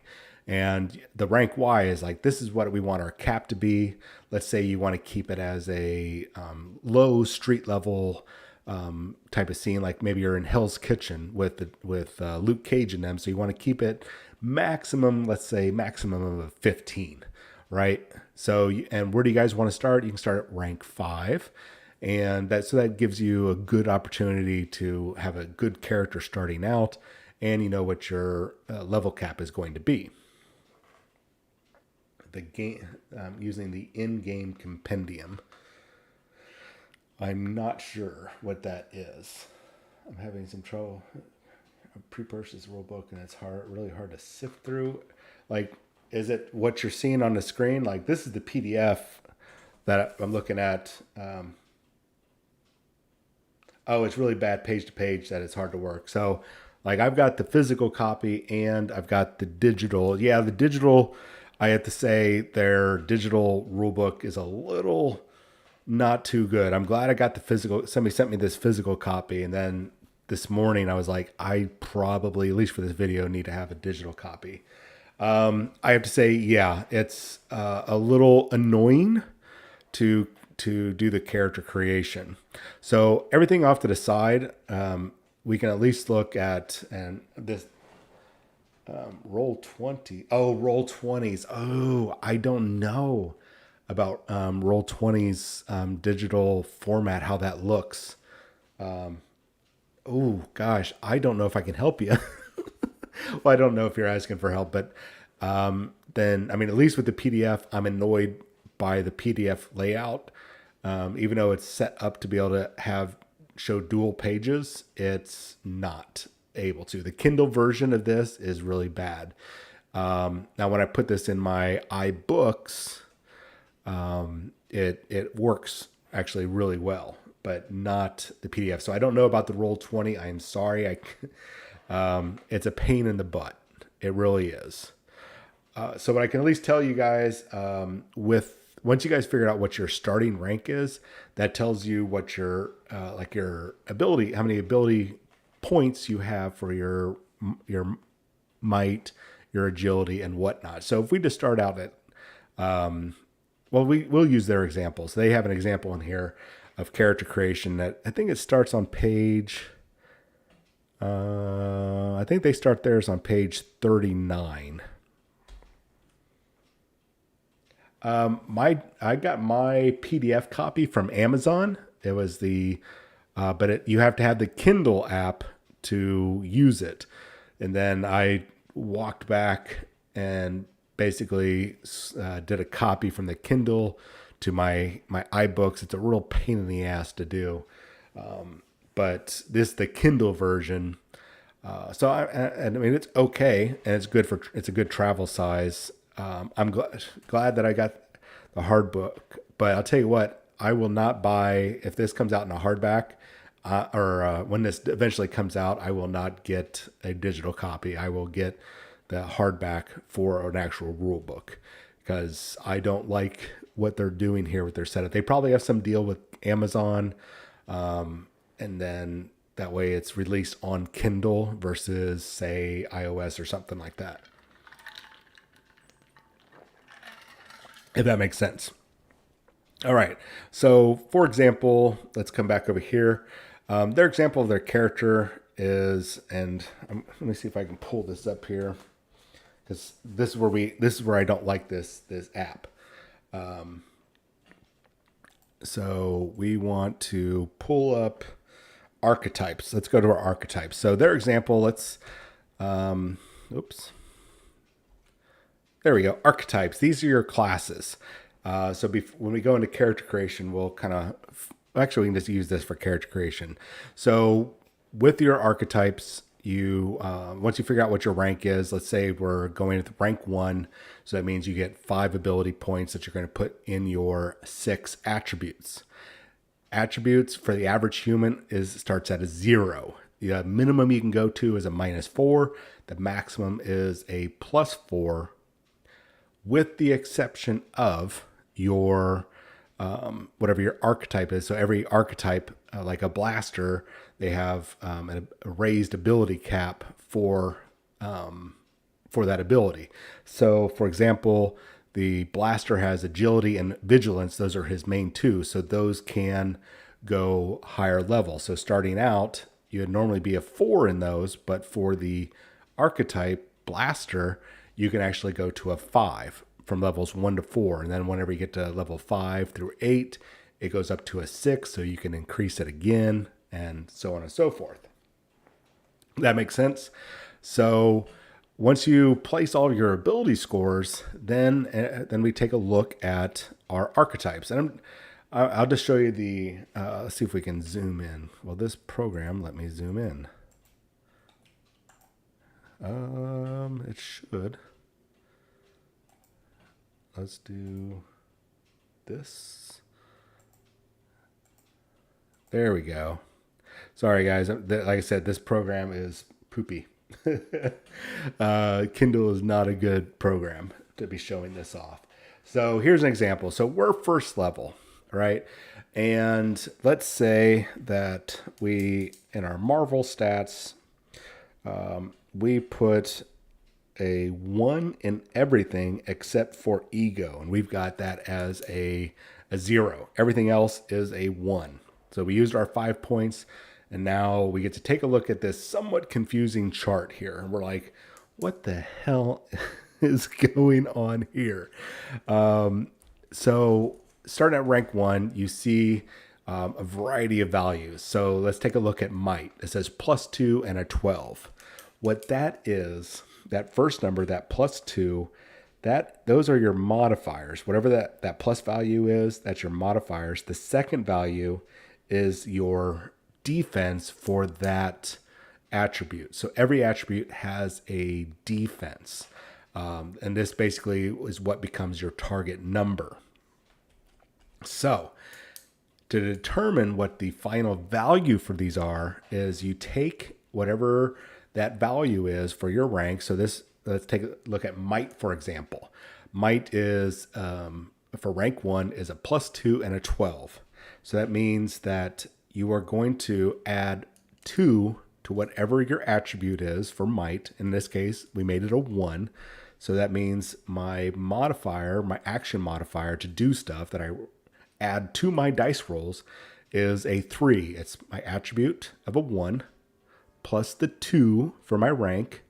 And the rank Y is like, this is what we want our cap to be. Let's say you want to keep it as a low street level type of scene, like maybe you're in Hell's Kitchen with Luke Cage in them. So you want to keep it maximum, let's say maximum of 15, right? So, and where do you guys want to start? You can start at rank 5. And that gives you a good opportunity to have a good character starting out, and you know what your level cap is going to be. The game, using the in-game compendium. I'm not sure what that is. I'm having some trouble. I pre-purchased the rule book, and it's really hard to sift through. Like, is it what you're seeing on the screen? Like, this is the PDF that I'm looking at. Oh, it's really bad page to page that it's hard to work. So, like, I've got the physical copy and I've got the digital. Yeah, the digital, I have to say their digital rule book is a little not too good. I'm glad I got the physical. Somebody sent me this physical copy, and then this morning I was like, I probably, at least for this video, need to have a digital copy. I have to say, yeah, it's a little annoying to do the character creation. So everything off to the side, we can at least look at, and this roll 20. Oh, roll 20s. Oh, I don't know about roll 20s digital format, how that looks. Oh gosh, I don't know if I can help you. Well, I don't know if you're asking for help, but then, I mean, at least with the PDF, I'm annoyed by the PDF layout. Even though it's set up to be able to show dual pages, it's not able to. The Kindle version of this is really bad. Now, when I put this in my iBooks, it works actually really well, but not the PDF. So I don't know about the Roll20. I'm sorry. It's a pain in the butt. It really is. So what I can at least tell you guys, once you guys figure out what your starting rank is, that tells you what your your ability, how many ability points you have for your might, your agility, and whatnot. So if we just start out at, we'll use their examples. They have an example in here of character creation that I think it starts on page. I think they start theirs on page 39. I got my PDF copy from Amazon. It was but you have to have the Kindle app to use it. And then I walked back and basically did a copy from the Kindle to my iBooks. It's a real pain in the ass to do. But the Kindle version. So I mean, it's okay, and it's a good travel size. I'm glad that I got the hard book, but I'll tell you what, I will not buy, if this comes out in a hardback, or when this eventually comes out, I will not get a digital copy. I will get the hardback for an actual rule book, because I don't like what they're doing here with their setup. They probably have some deal with Amazon, and then that way it's released on Kindle versus, say, iOS or something like that. If that makes sense. All right. So, for example, let's come back over here. Their example of their character is, and let me see if I can pull this up here, because this is where I don't like this app. So we want to pull up Archetypes. Let's go to our Archetypes. So their example, oops. There we go. Archetypes. These are your classes. So when we go into character creation, we'll actually, we can just use this for character creation. So with your archetypes, once you figure out what your rank is, let's say we're going with rank 1. So that means you get 5 ability points that you're going to put in your 6 attributes. Attributes for the average human starts at a 0. The minimum you can go to is a -4. The maximum is a +4. With the exception of your whatever your archetype is. So every archetype, like a blaster, they have a raised ability cap for for that ability. So, for example, the blaster has agility and vigilance. Those are his main two. So those can go higher level. So starting out, you would normally be a 4 in those, but for the archetype blaster, you can actually go to a 5 from levels 1 to 4. And then whenever you get to level 5 through 8, it goes up to a 6. So you can increase it again and so on and so forth. That makes sense. So once you place all of your ability scores, then we take a look at our archetypes. And I'll just show you the, let's see if we can zoom in. Well, this program, let me zoom in. It should. Let's do this. There we go. Sorry, guys. Like I said, this program is poopy. Kindle is not a good program to be showing this off. So here's an example. So we're first level, right? And let's say that we, in our Marvel stats, we put a 1 in everything except for ego. And we've got that as a 0. Everything else is a 1. So we used our 5 points. And now we get to take a look at this somewhat confusing chart here. And we're like, what the hell is going on here? So starting at rank 1, you see a variety of values. So let's take a look at might. It says +2 and a 12. What that is, that first number, that +2, those are your modifiers. Whatever that plus value is, that's your modifiers. The second value is your defense for that attribute. So every attribute has a defense. And this basically is what becomes your target number. So to determine what the final value for these are is you take whatever that value is for your rank. So let's take a look at might, for example. Might is, for rank 1, is a +2 and a 12. So that means that you are going to add 2 to whatever your attribute is for might. In this case, we made it a 1. So that means my modifier, my action modifier to do stuff that I add to my dice rolls is a 3. It's my attribute of a 1 plus the 2 for my rank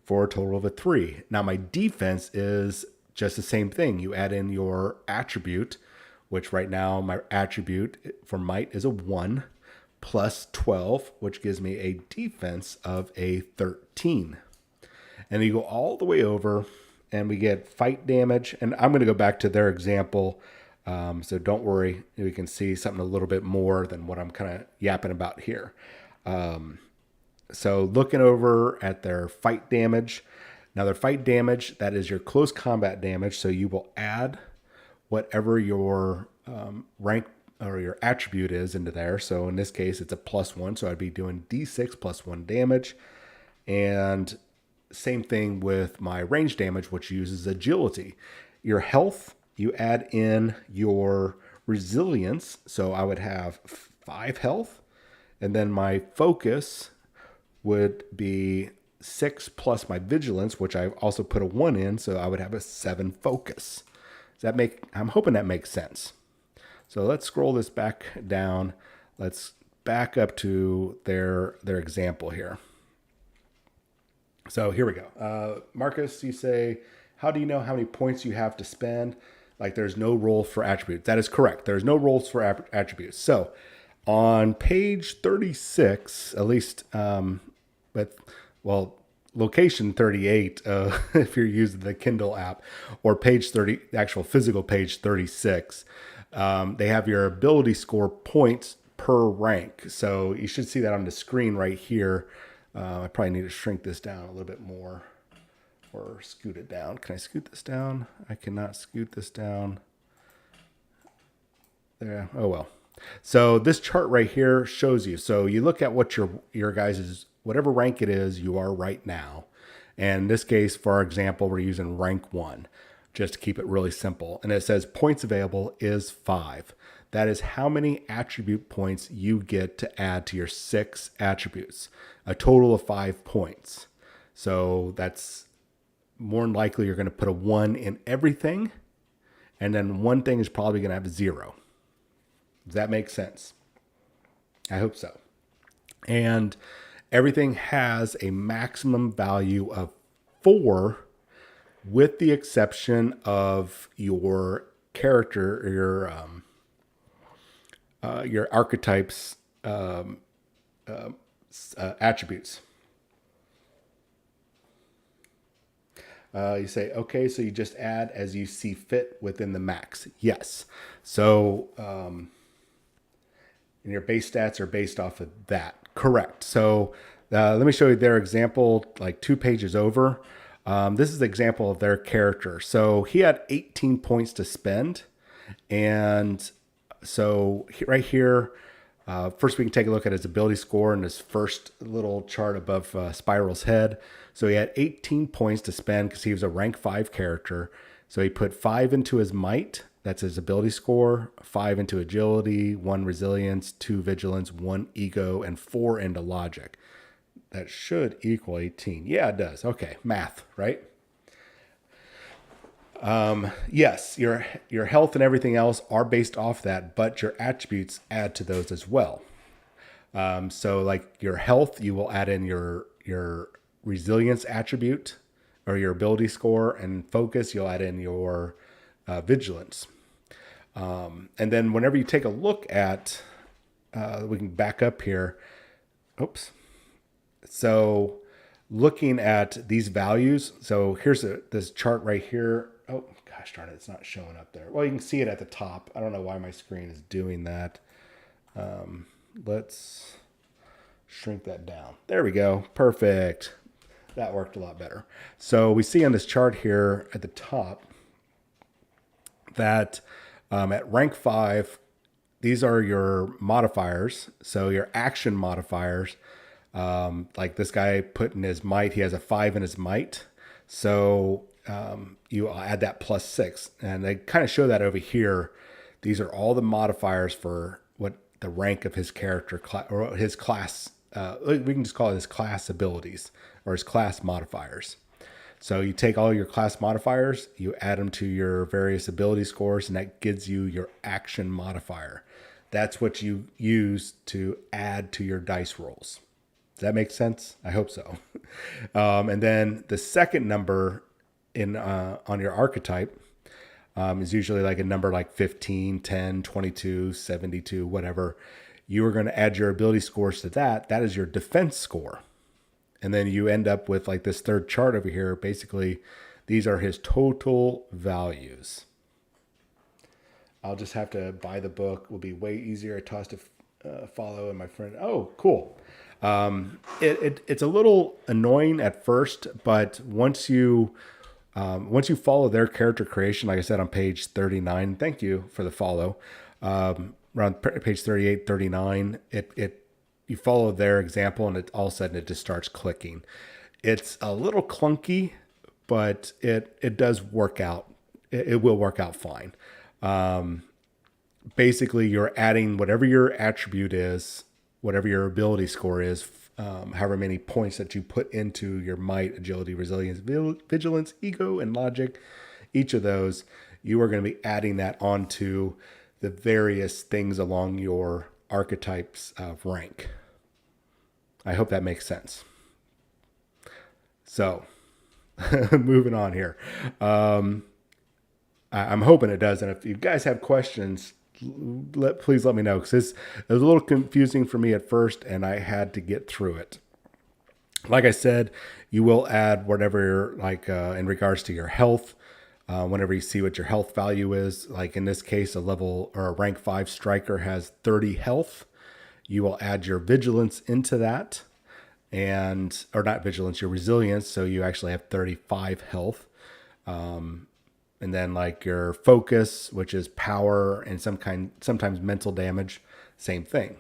for a total of a 3. Now my defense is just the same thing. You add in your attribute, which right now my attribute for might is a 1 plus 12, which gives me a defense of a 13. And you go all the way over and we get fight damage. And I'm going to go back to their example. So don't worry, we can see something a little bit more than what I'm kind of yapping about here. So looking over at their fight damage. Now their fight damage, that is your close combat damage. So you will add whatever your rank or your attribute is into there. So in this case, it's a +1. So I'd be doing D6 plus 1 damage. And same thing with my range damage, which uses agility. Your health, you add in your resilience. So I would have 5 health. And then my focus would be 6 plus my vigilance, which I also put a 1 in. So I would have a 7 focus. I'm hoping that makes sense. So let's scroll this back down. Let's back up to their example here. So here we go. Marcus, you say, how do you know how many points you have to spend? Like there's no role for attributes. That is correct. There's no roles for attributes. So on page 36, at least, location 38, if you're using the Kindle app, or page 30, actual physical page 36, they have your ability score points per rank. So you should see that on the screen right here. I probably need to shrink this down a little bit more or scoot it down. Can I scoot this down? I cannot scoot this down. There. Oh, well. So this chart right here shows you. So you look at what your guys' whatever rank it is you are right now. And in this case, for our example, we're using rank 1 just to keep it really simple. And it says points available is 5. That is how many attribute points you get to add to your 6 attributes, a total of 5 points. So that's more than likely you're going to put a 1 in everything, and then one thing is probably going to have a 0. Does that make sense? I hope so. And everything has a maximum value of 4, with the exception of your character or your archetypes attributes. You say, okay, so you just add as you see fit within the max. Yes. So, and your base stats are based off of that. Correct. So let me show you their example, like 2 pages over. This is the example of their character. So he had 18 points to spend. And so right here, first we can take a look at his ability score in his first little chart above Spiral's head. So he had 18 points to spend because he was a rank 5 character. So he put 5 into his might. That's his ability score. 5 into agility, 1 resilience, 2 vigilance, 1 ego, and 4 into logic. That should equal 18. Yeah, it does. Okay, math, right? Yes, your health and everything else are based off that, but your attributes add to those as well. So like your health, you will add in your resilience attribute or your ability score, and focus, you'll add in your vigilance. And then whenever you take a look at, we can back up here. Oops. So looking at these values, so here's this chart right here. Oh, gosh darn it, it's not showing up there. Well, you can see it at the top. I don't know why my screen is doing that. Let's shrink that down. There we go. Perfect. That worked a lot better. So we see on this chart here at the top that at rank 5, these are your modifiers. So your action modifiers, like this guy put in his might, he has a 5 in his might. So you add that +6. And they kind of show that over here. These are all the modifiers for what the rank of his character or his class. We can just call it his class abilities or his class modifiers. So you take all your class modifiers, you add them to your various ability scores, and that gives you your action modifier. That's what you use to add to your dice rolls. Does that make sense? I hope so. And then the second number in on your archetype is usually like a number like 15, 10, 22, 72, whatever. You are going to add your ability scores to that. That is your defense score. And then you end up with like this third chart over here. Basically, these are his total values. I'll just have to buy the book. It will be way easier. I tossed to follow, and my friend. Oh, cool. It's a little annoying at first, but once you follow their character creation, like I said on page 39, thank you for the follow. Around page 38, 39, you follow their example, and all of a sudden it just starts clicking. It's a little clunky, but it does work out. It will work out fine. Basically, you're adding whatever your attribute is, whatever your ability score is, however many points that you put into your might, agility, resilience, vigilance, ego, and logic. Each of those, you are going to be adding that onto the various things along your archetypes of rank. I hope that makes sense. So, moving on here. I'm hoping it does. And if you guys have questions, please let me know, because it was a little confusing for me at first, and I had to get through it. Like I said, you will add whatever, like in regards to your health, whenever you see what your health value is. Like in this case, a level or a rank 5 striker has 30 health. You will add your vigilance into that, or not vigilance, your resilience. So you actually have 35 health. And then like your focus, which is power and sometimes mental damage, same thing.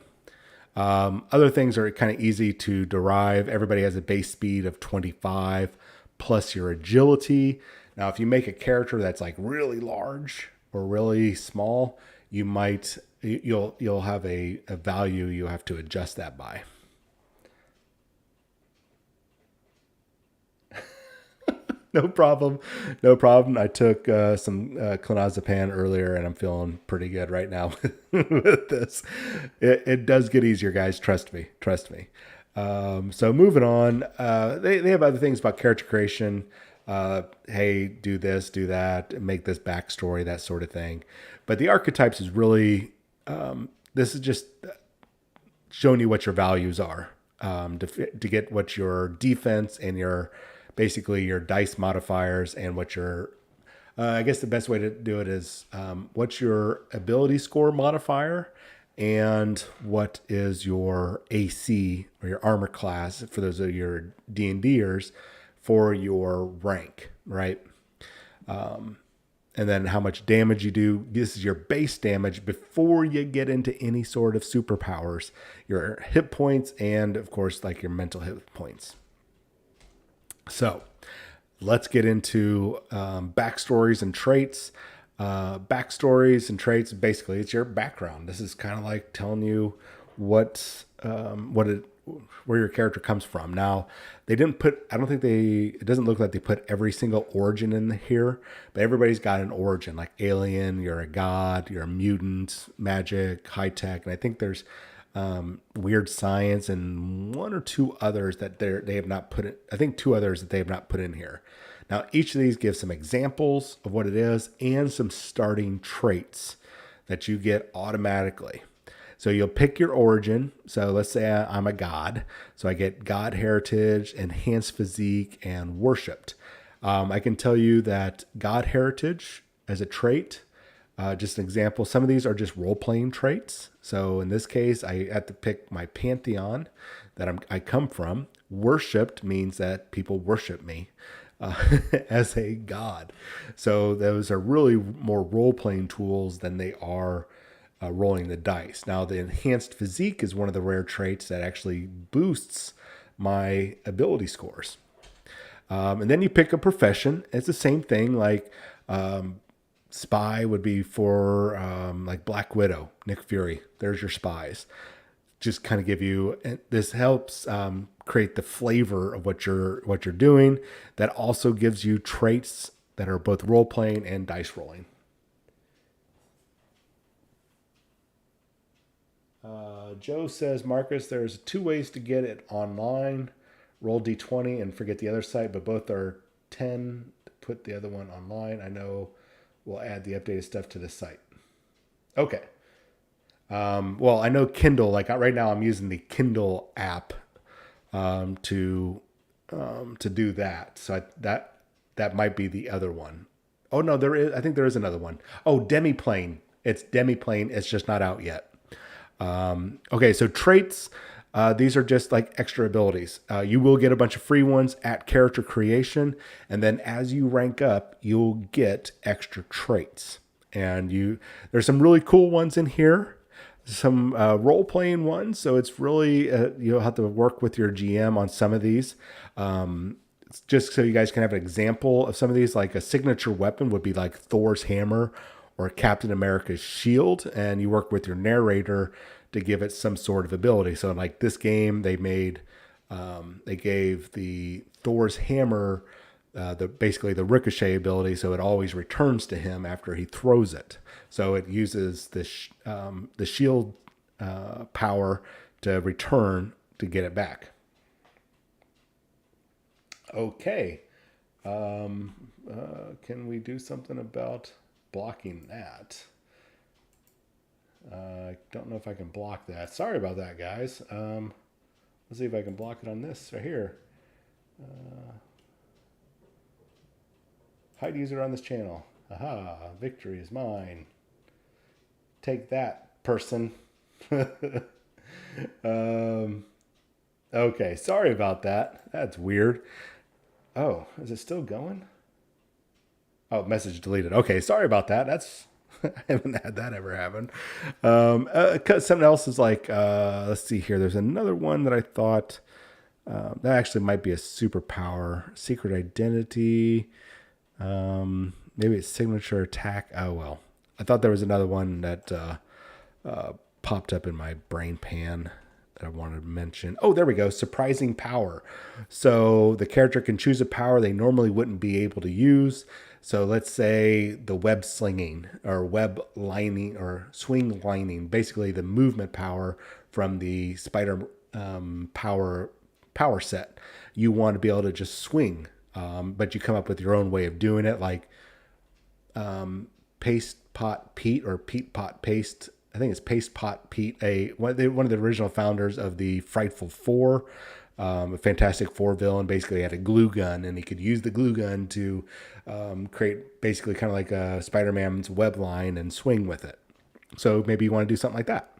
Other things are kind of easy to derive. Everybody has a base speed of 25 plus your agility. Now, if you make a character that's like really large or really small, you'll have a value you have to adjust that by. No problem. No problem. I took some clonazepam earlier, and I'm feeling pretty good right now with this. It does get easier, guys. Trust me. Trust me. So moving on, they have other things about character creation. Hey, do this, do that, make this backstory, that sort of thing. But the archetypes is really, this is just showing you what your values are, to get what your defense and your basically your dice modifiers and what your I guess the best way to do it is what's your ability score modifier and what is your AC or your armor class for those of your D&Ders for your rank, right? And then how much damage you do. This is your base damage before you get into any sort of superpowers, your hit points, and of course, like your mental hit points. So let's get into backstories and traits. Backstories and traits, basically, it's your background. This is kind of like telling you where your character comes from. Now, they didn't put, I don't think it doesn't look like they put every single origin in here, but everybody's got an origin, like alien, you're a god, you're a mutant, magic, high tech, and I think there's weird science and one or two others that they have not put it. I think two others that they have not put in here. Now, each of these gives some examples of what it is and some starting traits that you get automatically. So you'll pick your origin. So let's say I'm a god. So I get god heritage, enhanced physique, and worshipped. I can tell you that god heritage as a trait, just an example, some of these are just role-playing traits. So in this case, I have to pick my pantheon that I come from. Worshipped means that people worship me as a god. So those are really more role-playing tools than they are rolling the dice. Now, the enhanced physique is one of the rare traits that actually boosts my ability scores. And then you pick a profession. It's the same thing. Like spy would be for like Black Widow, Nick Fury. There's your spies. Just kind of give you, this helps create the flavor of what you're doing. That also gives you traits that are both role playing and dice rolling. Joe says, Marcus, there's 2 ways to get it online. Roll D20 and forget the other site, but both are 10 to put the other one online. I know we'll add the updated stuff to the site. Okay. Well, I know Kindle, like right now I'm using the Kindle app to do that. So that might be the other one. Oh no, I think there is another one. Oh, Demiplane. It's Demiplane. It's just not out yet. Okay, so traits, these are just like extra abilities. You will get a bunch of free ones at character creation, and then as you rank up, you'll get extra traits. And there's some really cool ones in here, some role-playing ones, so it's really, you'll have to work with your GM on some of these. Just so you guys can have an example of some of these, like a signature weapon would be like Thor's hammer or Captain America's shield, and you work with your narrator to give it some sort of ability. So in like this game, they gave the Thor's hammer basically the ricochet ability, so it always returns to him after he throws it. So it uses the shield power to return to get it back. Okay, can we do something about blocking that? I don't know if I can block that. Sorry about that, guys. Let's see if I can block it on this right here. Hide user on this channel. Aha, victory is mine. Take that, person. Okay, sorry about that. That's weird. Oh, is it still going? Oh, message deleted. Okay, sorry about that. I haven't had that ever happen. Something else is like, let's see here. There's another one that I thought that actually might be a superpower. Secret identity. Maybe it's signature attack. Oh, well. I thought there was another one that popped up in my brain pan that I wanted to mention. Oh, there we go. Surprising power. So the character can choose a power they normally wouldn't be able to use. So let's say the web slinging or web lining or swing lining, basically the movement power from the spider power set. You want to be able to just swing, but you come up with your own way of doing it, like Paste Pot Pete or Pete Pot Paste. I think it's Paste Pot Pete, one of the original founders of the Frightful Four, a Fantastic Four villain. Basically had a glue gun, and he could use the glue gun to create basically kind of like a Spider-Man's web line and swing with it. So maybe you want to do something like that.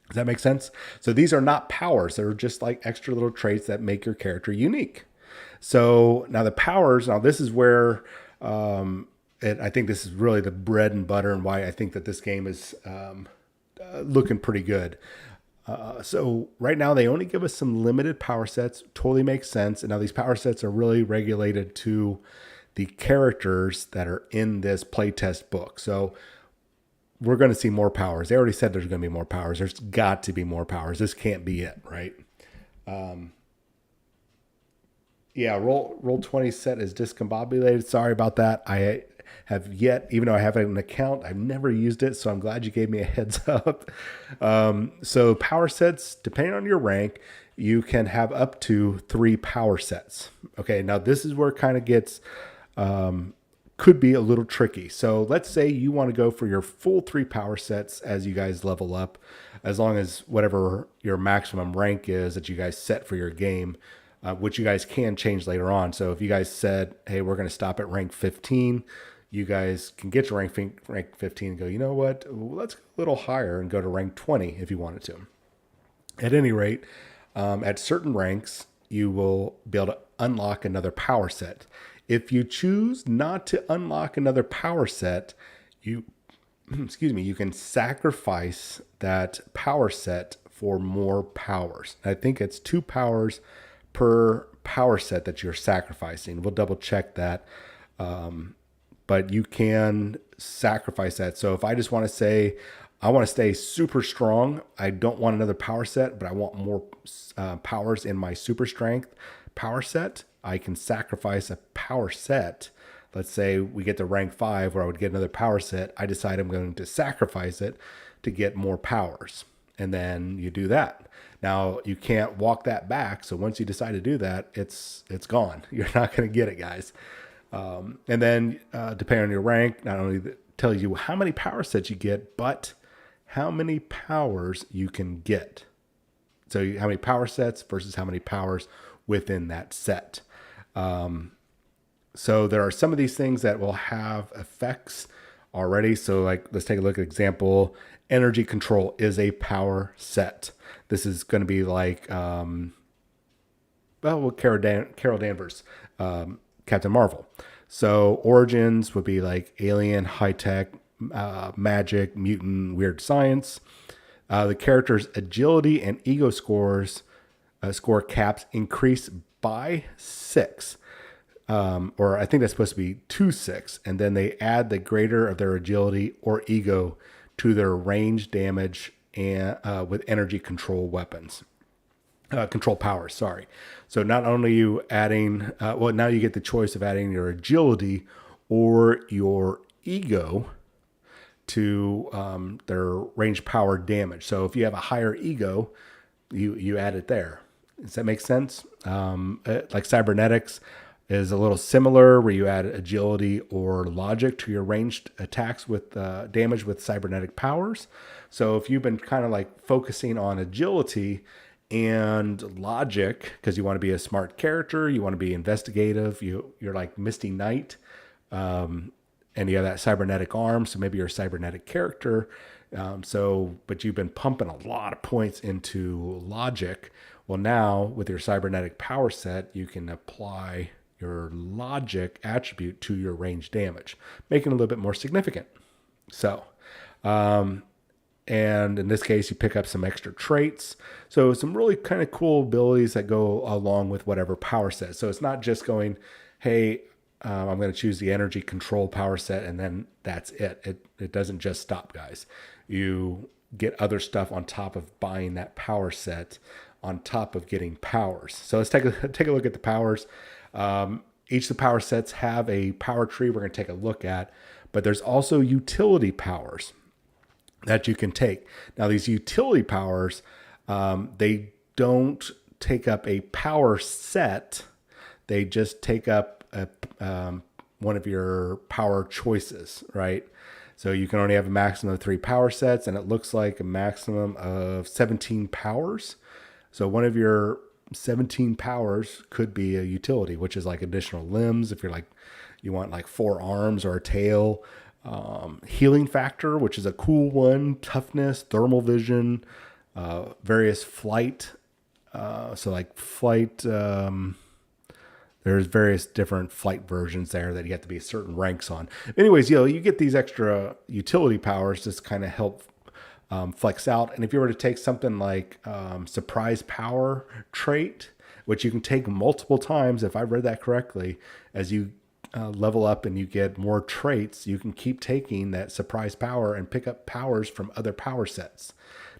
Does that make sense? So these are not powers. They're just like extra little traits that make your character unique. So now the powers, now this is where I think this is really the bread and butter and why I think that this game is looking pretty good. So right now they only give us some limited power sets. Totally makes sense. And now these power sets are really regulated to the characters that are in this playtest book. So we're going to see more powers. They already said there's going to be more powers. There's got to be more powers. This can't be it, right? Yeah, roll 20 set is discombobulated. Sorry about that. I have yet, even though I have an account, I've never used it. So I'm glad you gave me a heads up. So power sets, depending on your rank, you can have up to 3 power sets. Okay, now this is where it kind of gets, could be a little tricky. So let's say you want to go for your full 3 power sets as you guys level up, as long as whatever your maximum rank is that you guys set for your game, which you guys can change later on. So if you guys said, hey, we're going to stop at rank 15, you guys can get to rank 15 and go, you know what, let's go a little higher and go to rank 20 if you wanted to. At any rate, at certain ranks, you will be able to unlock another power set. If you choose not to unlock another power set, you can sacrifice that power set for more powers. I think it's 2 powers per power set that you're sacrificing. We'll double check that. But you can sacrifice that. So if I just want to say, I want to stay super strong, I don't want another power set, but I want more powers in my super strength power set, I can sacrifice a power set. Let's say we get to rank 5 where I would get another power set. I decide I'm going to sacrifice it to get more powers. And then you do that. Now you can't walk that back. So once you decide to do that, it's gone. You're not going to get it, guys. And then depending on your rank, not only tells you how many power sets you get, but how many powers you can get. So how many power sets versus how many powers within that set. So there are some of these things that will have effects already. So like, let's take a look at example. Energy control is a power set. This is going to be like, Carol Danvers, Captain Marvel. So origins would be like alien, high tech, magic, mutant, weird science. The character's agility and ego scores score caps increase by 6. Or I think that's supposed to be 2/6. And then they add the greater of their agility or ego to their range damage and with energy control weapons. Control powers, sorry. So not only you adding, now you get the choice of adding your agility or your ego to their range power damage. So if you have a higher ego, you add it there. Does that make sense? Like cybernetics is a little similar, where you add agility or logic to your ranged attacks with damage with cybernetic powers. So if you've been kind of like focusing on agility and logic because you want to be a smart character, you want to be investigative, you're like Misty Knight, and you have that cybernetic arm, so maybe you're a cybernetic character. But you've been pumping a lot of points into logic. Well, now with your cybernetic power set, you can apply your logic attribute to your range damage, making it a little bit more significant. So, and in this case, you pick up some extra traits. So some really kind of cool abilities that go along with whatever power set. So it's not just going, hey, I'm going to choose the energy control power set and then that's it. It doesn't just stop, guys. You get other stuff on top of buying that power set on top of getting powers. So let's take a look at the powers. Each of the power sets have a power tree we're going to take a look at, but there's also utility powers that you can take. Now, these utility powers, they don't take up a power set. They just take up one of your power choices, right? So you can only have a maximum of 3 power sets, and it looks like a maximum of 17 powers. So one of your 17 powers could be a utility, which is like additional limbs. If you're like, you want like 4 arms or a tail, healing factor, which is a cool one, toughness, thermal vision, various flight. So like flight, there's various different flight versions there that you have to be certain ranks on. Anyways, you get these extra utility powers just kind of help flex out. And if you were to take something like surprise power trait, which you can take multiple times, if I read that correctly, as you level up and you get more traits, you can keep taking that surprise power and pick up powers from other power sets.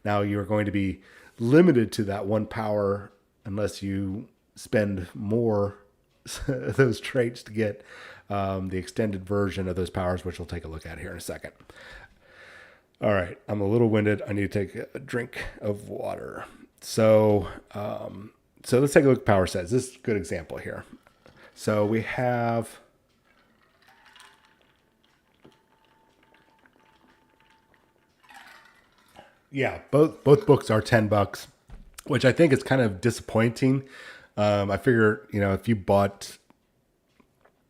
Now you're going to be limited to that one power unless you spend more those traits to get the extended version of those powers, which we'll take a look at here in a second. All right, I'm a little winded. I need to take a drink of water. So let's take a look at power sets. This is a good example here. So we have both books are $10, which I think is kind of disappointing. I figure, if you bought,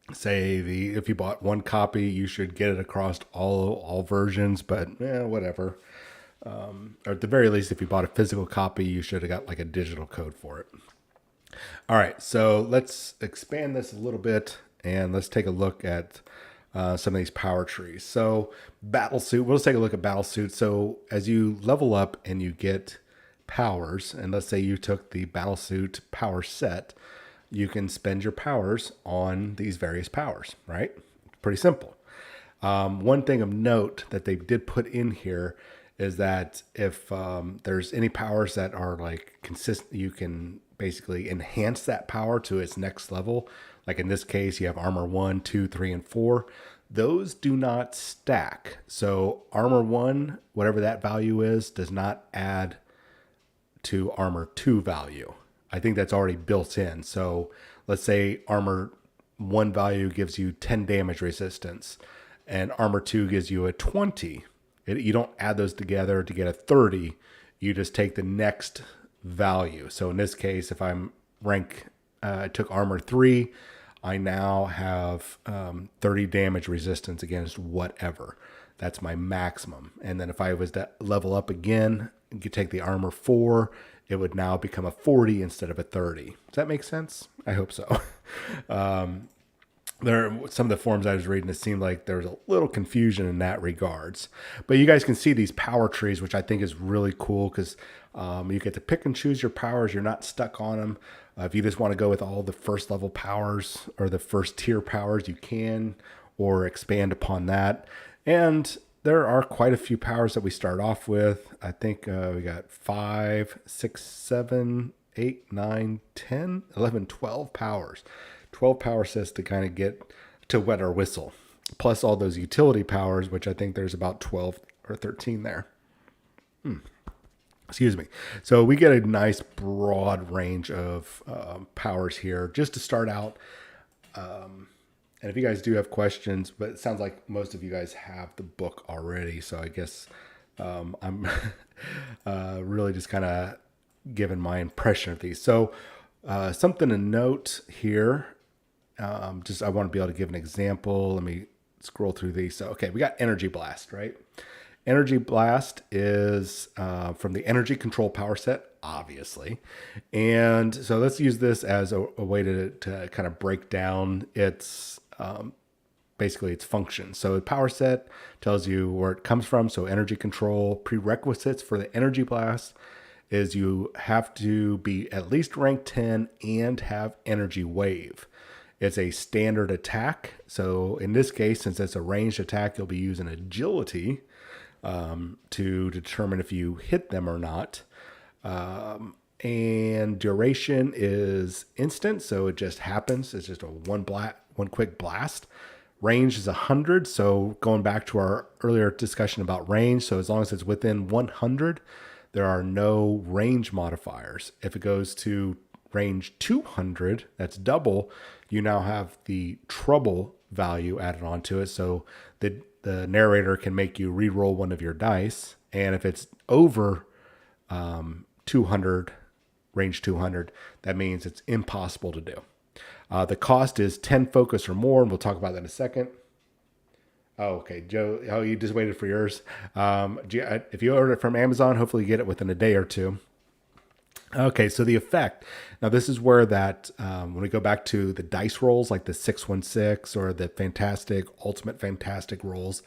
if you bought one copy, you should get it across all versions, but whatever. Or at the very least, if you bought a physical copy, you should have got like a digital code for it. All right, so let's expand this a little bit and let's take a look at some of these power trees. So Battlesuit, we'll just take a look at Battlesuit. So as you level up and you get powers, and let's say you took the Battlesuit power set, you can spend your powers on these various powers, right? Pretty simple. One thing of note that they did put in here is that if there's any powers that are like consistent, you can basically enhance that power to its next level. Like in this case, you have armor 1, 2, 3, and 4. Those do not stack. So armor 1, whatever that value is, does not add to armor 2 value. I think that's already built in. So let's say armor 1 value gives you 10 damage resistance and armor 2 gives you a 20. You don't add those together to get a 30. You just take the next value. So in this case, if I'm I took armor 3, I now have 30 damage resistance against whatever. That's my maximum. And then if I was to level up again, you take the armor 4, it would now become a 40 instead of a 30. Does that make sense? I hope so. Some of the forums I was reading, it seemed like there was a little confusion in that regards. But you guys can see these power trees, which I think is really cool because you get to pick and choose your powers. You're not stuck on them. If you just want to go with all the first level powers or the first tier powers, you can, or expand upon that. And there are quite a few powers that we start off with. I think we got 5, 6, 7, 8, 9, 10, 11, 12 powers. 12 power sets to kind of get to wet our whistle. Plus all those utility powers, which I think there's about 12 or 13 there. Excuse me. So we get a nice broad range of powers here just to start out. And if you guys do have questions, but it sounds like most of you guys have the book already. So I guess I'm really just kind of giving my impression of these. So something to note here. I want to be able to give an example. Let me scroll through these. So, okay, we got Energy Blast, right? Energy Blast is from the Energy Control power set, obviously. And so let's use this as a way to kind of break down its basically its function. So the power set tells you where it comes from. So Energy Control prerequisites for the Energy Blast is you have to be at least rank 10 and have Energy Wave. It's a standard attack. So in this case, since it's a ranged attack, you'll be using agility. to determine if you hit them or not. And duration is instant, so it just happens. It's just a one quick blast. Range is 100, so going back to our earlier discussion about range, so as long as it's within 100, there are no range modifiers. If it goes to range 200, that's double, you now have the trouble value added onto it, so the narrator can make you re-roll one of your dice, and if it's over 200, range 200, that means it's impossible to do. The cost is 10 focus or more, and we'll talk about that in a second. Oh, okay, Joe. Oh, you just waited for yours. If you order it from Amazon, hopefully you get it within a day or two. Okay, so the effect. Now, this is where that, when we go back to the dice rolls, like the 616 or the ultimate fantastic rolls,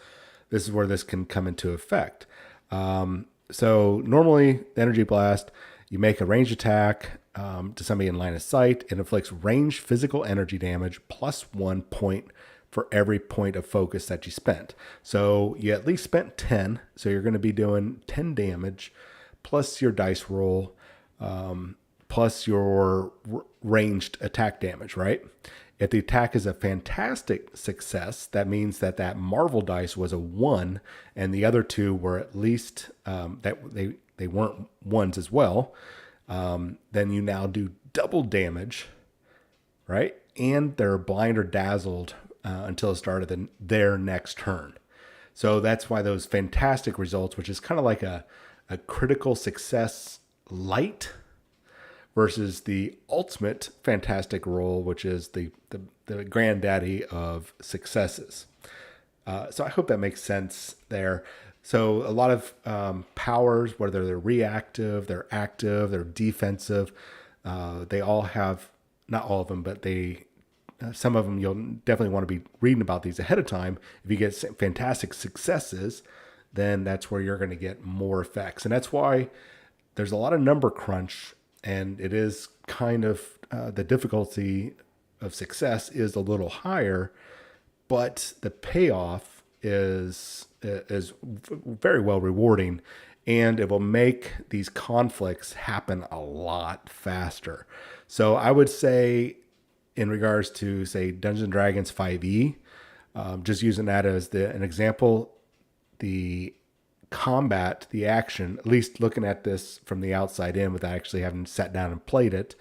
this is where this can come into effect. So normally, the energy blast, you make a ranged attack to somebody in line of sight. It inflicts ranged physical energy damage plus 1 point for every point of focus that you spent. So you at least spent 10. So you're going to be doing 10 damage plus your dice roll, plus your ranged attack damage, right? If the attack is a fantastic success, that means that Marvel dice was a 1 and the other two were at least that they weren't ones as well. Then you now do double damage, right? And they're blind or dazzled until the start of their next turn. So that's why those fantastic results, which is kind of like a critical success light, versus the ultimate fantastic roll, which is the granddaddy of successes. So I hope that makes sense there. So a lot of powers, whether they're reactive, they're active, they're defensive, they all have, not all of them, but some of them you'll definitely want to be reading about these ahead of time. If you get fantastic successes, then that's where you're going to get more effects. And that's why there's a lot of number crunch, and it is kind of the difficulty of success is a little higher, but the payoff is very well rewarding, and it will make these conflicts happen a lot faster. So I would say, in regards to, say, Dungeons & Dragons 5e, just using that as an example, the combat, the action, at least looking at this from the outside in without actually having sat down and played it,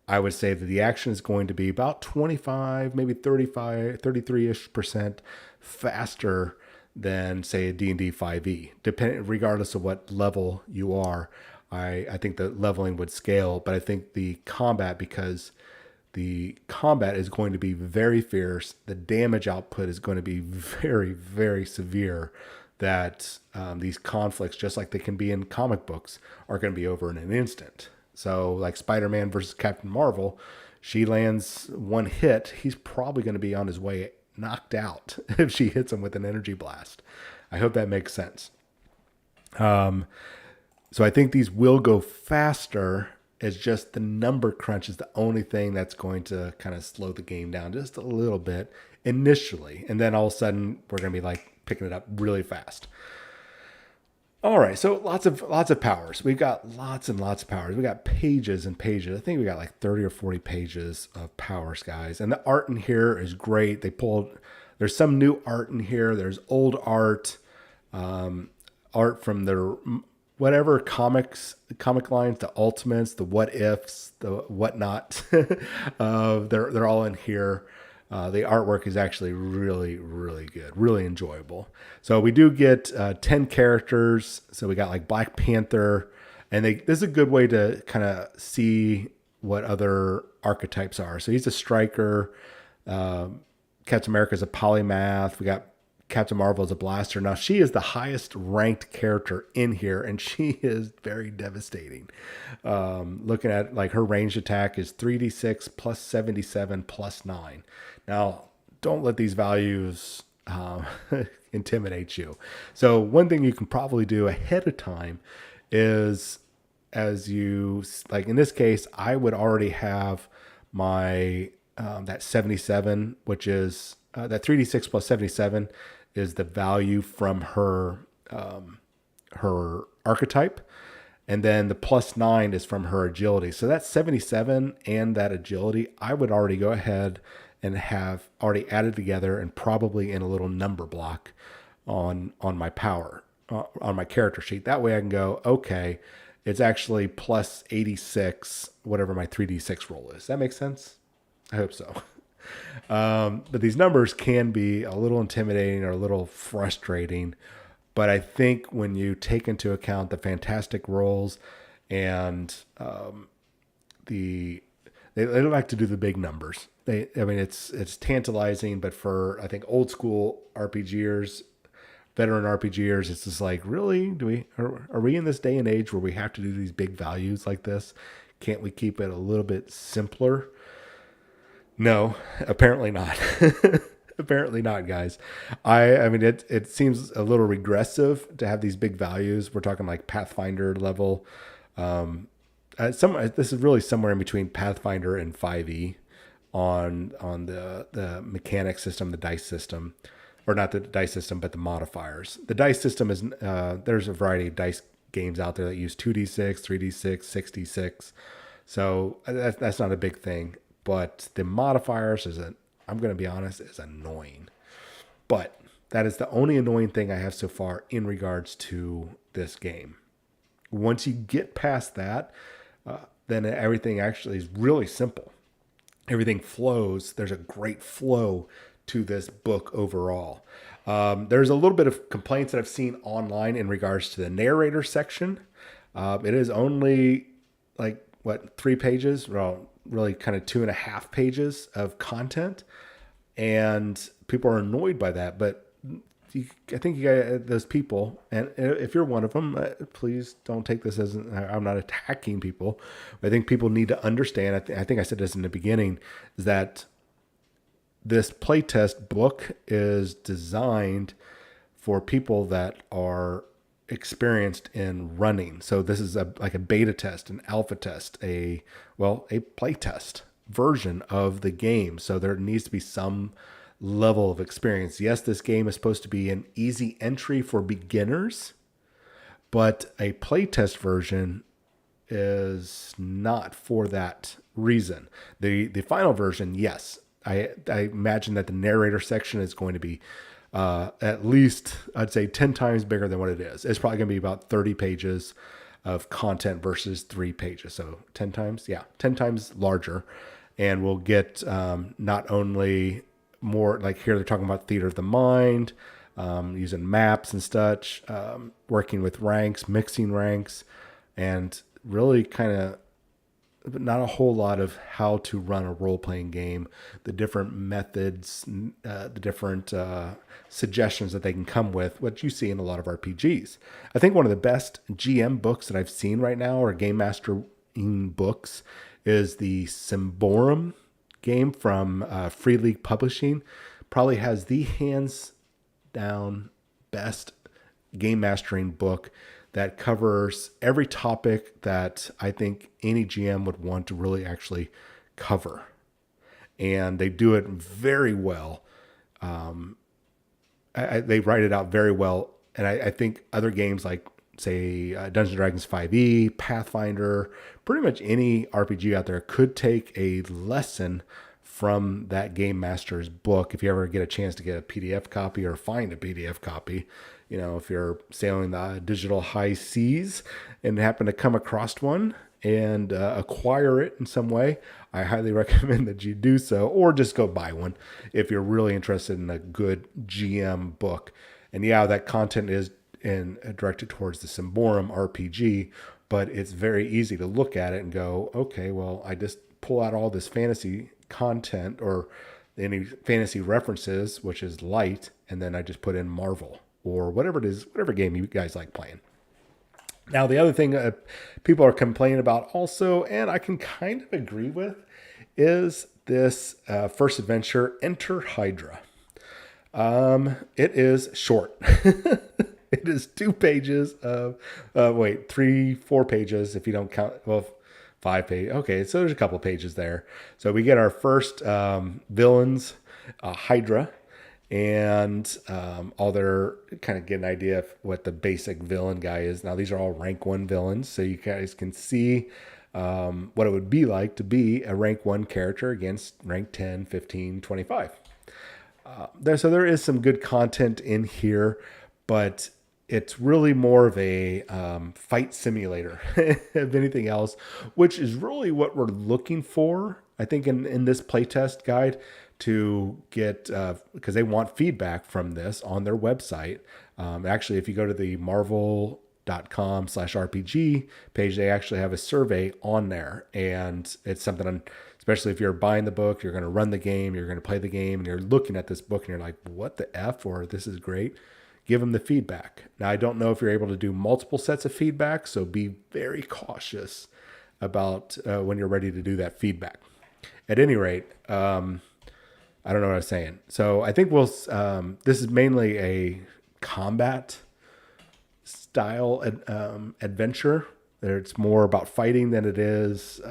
I would say that the action is going to be about 25, maybe 35, 33-ish% faster than, say, a D&D 5e, regardless of what level you are. I think the leveling would scale, but I think the combat, because the combat is going to be very fierce, the damage output is going to be very, very severe, that these conflicts, just like they can be in comic books, are going to be over in an instant. So like Spider-Man versus Captain Marvel, she lands one hit, he's probably going to be on his way knocked out if she hits him with an energy blast. I hope that makes sense. So I think these will go faster. It's just the number crunch is the only thing that's going to kind of slow the game down just a little bit initially. And then all of a sudden we're going to be like picking it up really fast. All right, so lots of powers. We've got lots and lots of powers. We got pages and pages. I think we got like 30 or 40 pages of powers, guys. And the art in here is great. There's some new art in here. There's old art, art from their whatever comic lines, the ultimates, the what ifs, the whatnot. They're all in here. The artwork is actually really, really good, really enjoyable. So we do get 10 characters. So we got like Black Panther, and this is a good way to kind of see what other archetypes are. So he's a striker. Captain America is a polymath. We got Captain Marvel as a blaster. Now she is the highest ranked character in here, and she is very devastating. Looking at like her ranged attack is 3d6 plus 77 plus 9. Now, don't let these values intimidate you. So one thing you can probably do ahead of time is, as you, like in this case, I would already have my, that 77, which is that 3d6 plus 77 is the value from her her archetype. And then the +9 is from her agility. So that's 77 and that agility, I would already go ahead and have already added together and probably in a little number block on my power, on my character sheet. That way I can go, okay, it's actually +86, whatever my 3d6 roll is. That makes sense? I hope so. But these numbers can be a little intimidating or a little frustrating. But I think when you take into account the fantastic rolls and they don't like to do the big numbers. It's tantalizing, but for I think old school RPGers, veteran RPGers, it's just like, really, are we in this day and age where we have to do these big values like this? Can't we keep it a little bit simpler? No, apparently not. Apparently not, guys. I mean, it seems a little regressive to have these big values. We're talking like Pathfinder level. This is really somewhere in between Pathfinder and 5e on the mechanic system, the dice system, or not the dice system, but the modifiers. The dice system is there's a variety of dice games out there that use 2d6, 3d6, 6d6. So that's not a big thing. But the modifiers I'm going to be honest, is annoying. But that is the only annoying thing I have so far in regards to this game. Once you get past that, then everything actually is really simple. Everything flows. There's a great flow to this book overall. There's a little bit of complaints that I've seen online in regards to the narrator section. It is only 3 pages? Well, really kind of 2.5 pages of content, and people are annoyed by that. But I think you got those people, and if you're one of them, please don't take this as I'm not attacking people. I think people need to understand. I think I said this in the beginning, is that this playtest book is designed for people that are experienced in running. So this is like a beta test, an alpha test, a play test version of the game. So there needs to be some level of experience. Yes, this game is supposed to be an easy entry for beginners, but a playtest version is not for that reason. The final version, yes, I imagine that the narrator section is going to be at least, I'd say 10 times bigger than what it is. It's probably going to be about 30 pages of content versus 3 pages. So 10 times larger. And we'll get not only more, like here they're talking about theater of the mind, using maps and such, working with ranks, mixing ranks, and really kind of not a whole lot of how to run a role-playing game, the different methods, the different suggestions that they can come with, what you see in a lot of RPGs. I think one of the best GM books that I've seen right now, or game mastering books, is the Symborum game from Free League Publishing. Probably has the hands down best game mastering book that covers every topic that I think any GM would want to really actually cover. And they do it very well. They write it out very well. And I think other games like, say, Dungeons & Dragons 5e, Pathfinder, pretty much any RPG out there could take a lesson from that game master's book. If you ever get a chance to get a PDF copy or find a PDF copy, if you're sailing the digital high seas and happen to come across one and acquire it in some way, I highly recommend that you do so, or just go buy one if you're really interested in a good GM book. And yeah, that content is directed towards the Symborum RPG, but it's very easy to look at it and go, okay, well, I just pull out all this fantasy content or any fantasy references, which is light, and then I just put in Marvel or whatever it is, whatever game you guys like playing. Now, the other thing people are complaining about also, and I can kind of agree with, is this first adventure, Enter Hydra. It is short. It is 2 pages of, 4 pages if you don't count, 5 pages. Okay, so there's a couple pages there. So we get our first villains, Hydra, and all their kind of get an idea of what the basic villain guy is. Now, these are all rank 1 villains, so you guys can see what it would be like to be a rank 1 character against rank 10, 15, 25. So there is some good content in here, but it's really more of a fight simulator of anything else, which is really what we're looking for, I think, in this playtest guide, to get, because they want feedback from this on their website. Actually, if you go to the marvel.com/RPG page, they actually have a survey on there, and it's something especially if you're buying the book, you're going to run the game, you're going to play the game, and you're looking at this book and you're like, what the F, or this is great. Give them the feedback. Now, I don't know if you're able to do multiple sets of feedback, so be very cautious about when you're ready to do that feedback. At any rate, I don't know what I was saying. So I think this is mainly a combat style adventure. It's more about fighting than it is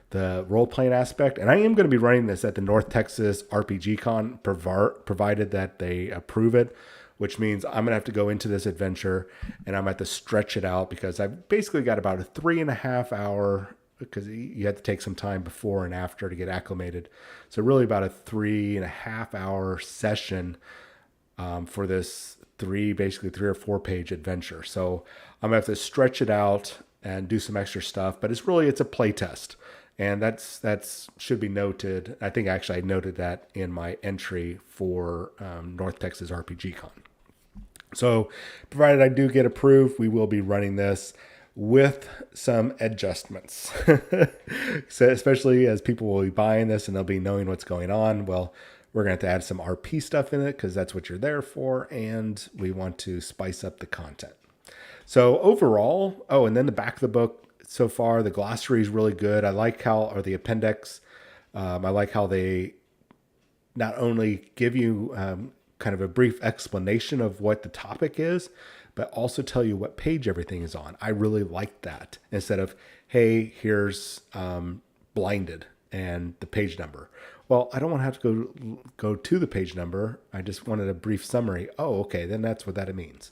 the role-playing aspect. And I am going to be running this at the North Texas RPG Con, provided that they approve it, which means I'm going to have to go into this adventure and I'm going to have to stretch it out, because I've basically got about a 3.5 hour, because you have to take some time before and after to get acclimated. So really about a 3.5 hour session for this basically 3 or 4 page adventure. So I'm going to have to stretch it out and do some extra stuff, but it's a play test. And that's should be noted. I think actually I noted that in my entry for North Texas RPG Con. So provided I do get approved, we will be running this with some adjustments. So especially as people will be buying this and they'll be knowing what's going on. Well, we're going to have to add some RP stuff in it, because that's what you're there for, and we want to spice up the content. So overall, and then the back of the book, so far, the glossary is really good. I like or the appendix, I like how they not only give you kind of a brief explanation of what the topic is, but also tell you what page everything is on. I really like that, instead of, hey, here's blinded and the page number. Well, I don't want to have to go to the page number. I just wanted a brief summary. Oh, okay, then that's what that means.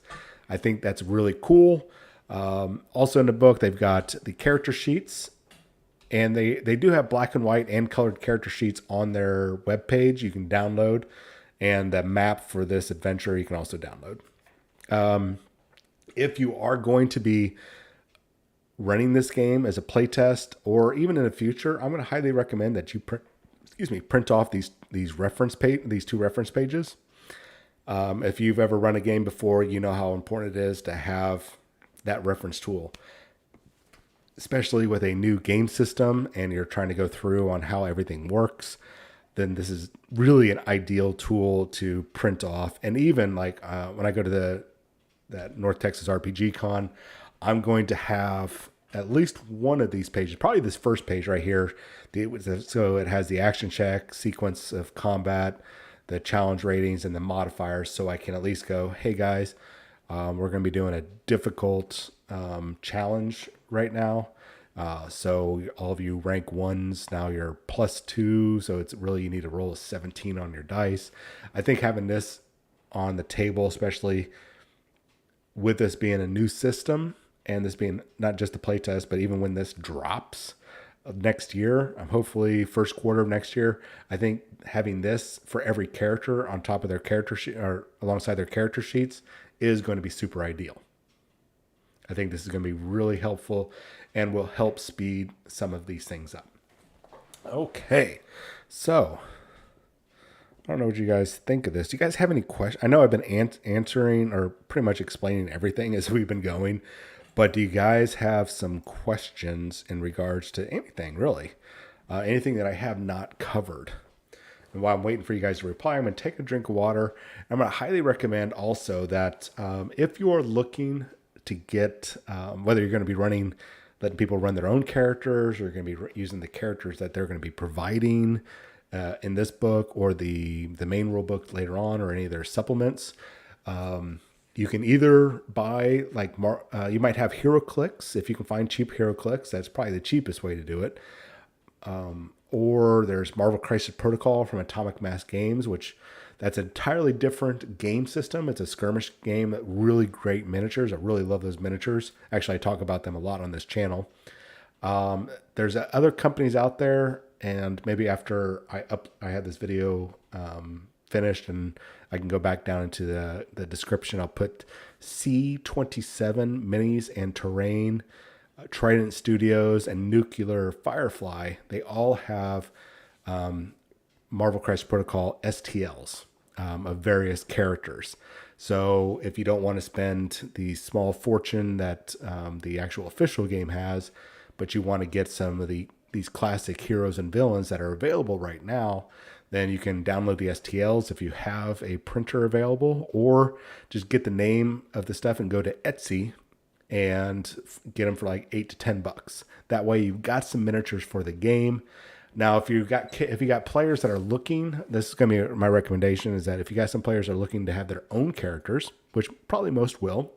I think that's really cool. Also in the book, they've got the character sheets, and they do have black and white and colored character sheets on their webpage you can download, and the map for this adventure you can also download. If you are going to be running this game as a playtest, or even in the future, I'm going to highly recommend that you print off these two reference pages. If you've ever run a game before, you know how important it is to have that reference tool, especially with a new game system and you're trying to go through on how everything works. Then this is really an ideal tool to print off. And even like when I go to that North Texas RPG Con, I'm going to have at least one of these pages, probably this first page right here. So it has the action check, sequence of combat, the challenge ratings, and the modifiers. So I can at least go, hey guys, we're going to be doing a difficult challenge right now. So all of you rank 1s, now you're +2. So it's really, you need to roll a 17 on your dice. I think having this on the table, especially with this being a new system and this being not just a playtest, but even when this drops next year, hopefully first quarter of next year, I think having this for every character on top of their character sheet or alongside their character sheets is going to be super ideal. I think this is going to be really helpful and will help speed some of these things up. Okay, so I don't know what you guys think of this. Do you guys have any questions? I know I've been answering or pretty much explaining everything as we've been going, but do you guys have some questions in regards to anything, really? Anything that I have not covered? And while I'm waiting for you guys to reply, I'm going to take a drink of water. I'm going to highly recommend also that if you are looking to get, whether you're going to be letting people run their own characters, or you're going to be using the characters that they're going to be providing in this book or the main rule book later on, or any of their supplements, you can either buy you might have HeroClix. If you can find cheap HeroClix, that's probably the cheapest way to do it. Or there's Marvel Crisis Protocol from Atomic Mass Games, which That's an entirely different game system. It's a skirmish game, really great miniatures. I really love those miniatures. Actually, I talk about them a lot on this channel. There's other companies out there, and maybe after I had this video finished and I can go back down into the description, I'll put C27 Minis and Terrain, Trident Studios, and Nuclear Firefly. They all have Marvel Crisis Protocol STLs of various characters. So if you don't want to spend the small fortune that the actual official game has, but you want to get some of these classic heroes and villains that are available right now, then you can download the STLs if you have a printer available, or just get the name of the stuff and go to Etsy and get them for like $8 to $10. That way you've got some miniatures for the game. Now, if you got players that are looking, this is going to be my recommendation, is that if you got some players that are looking to have their own characters, which probably most will,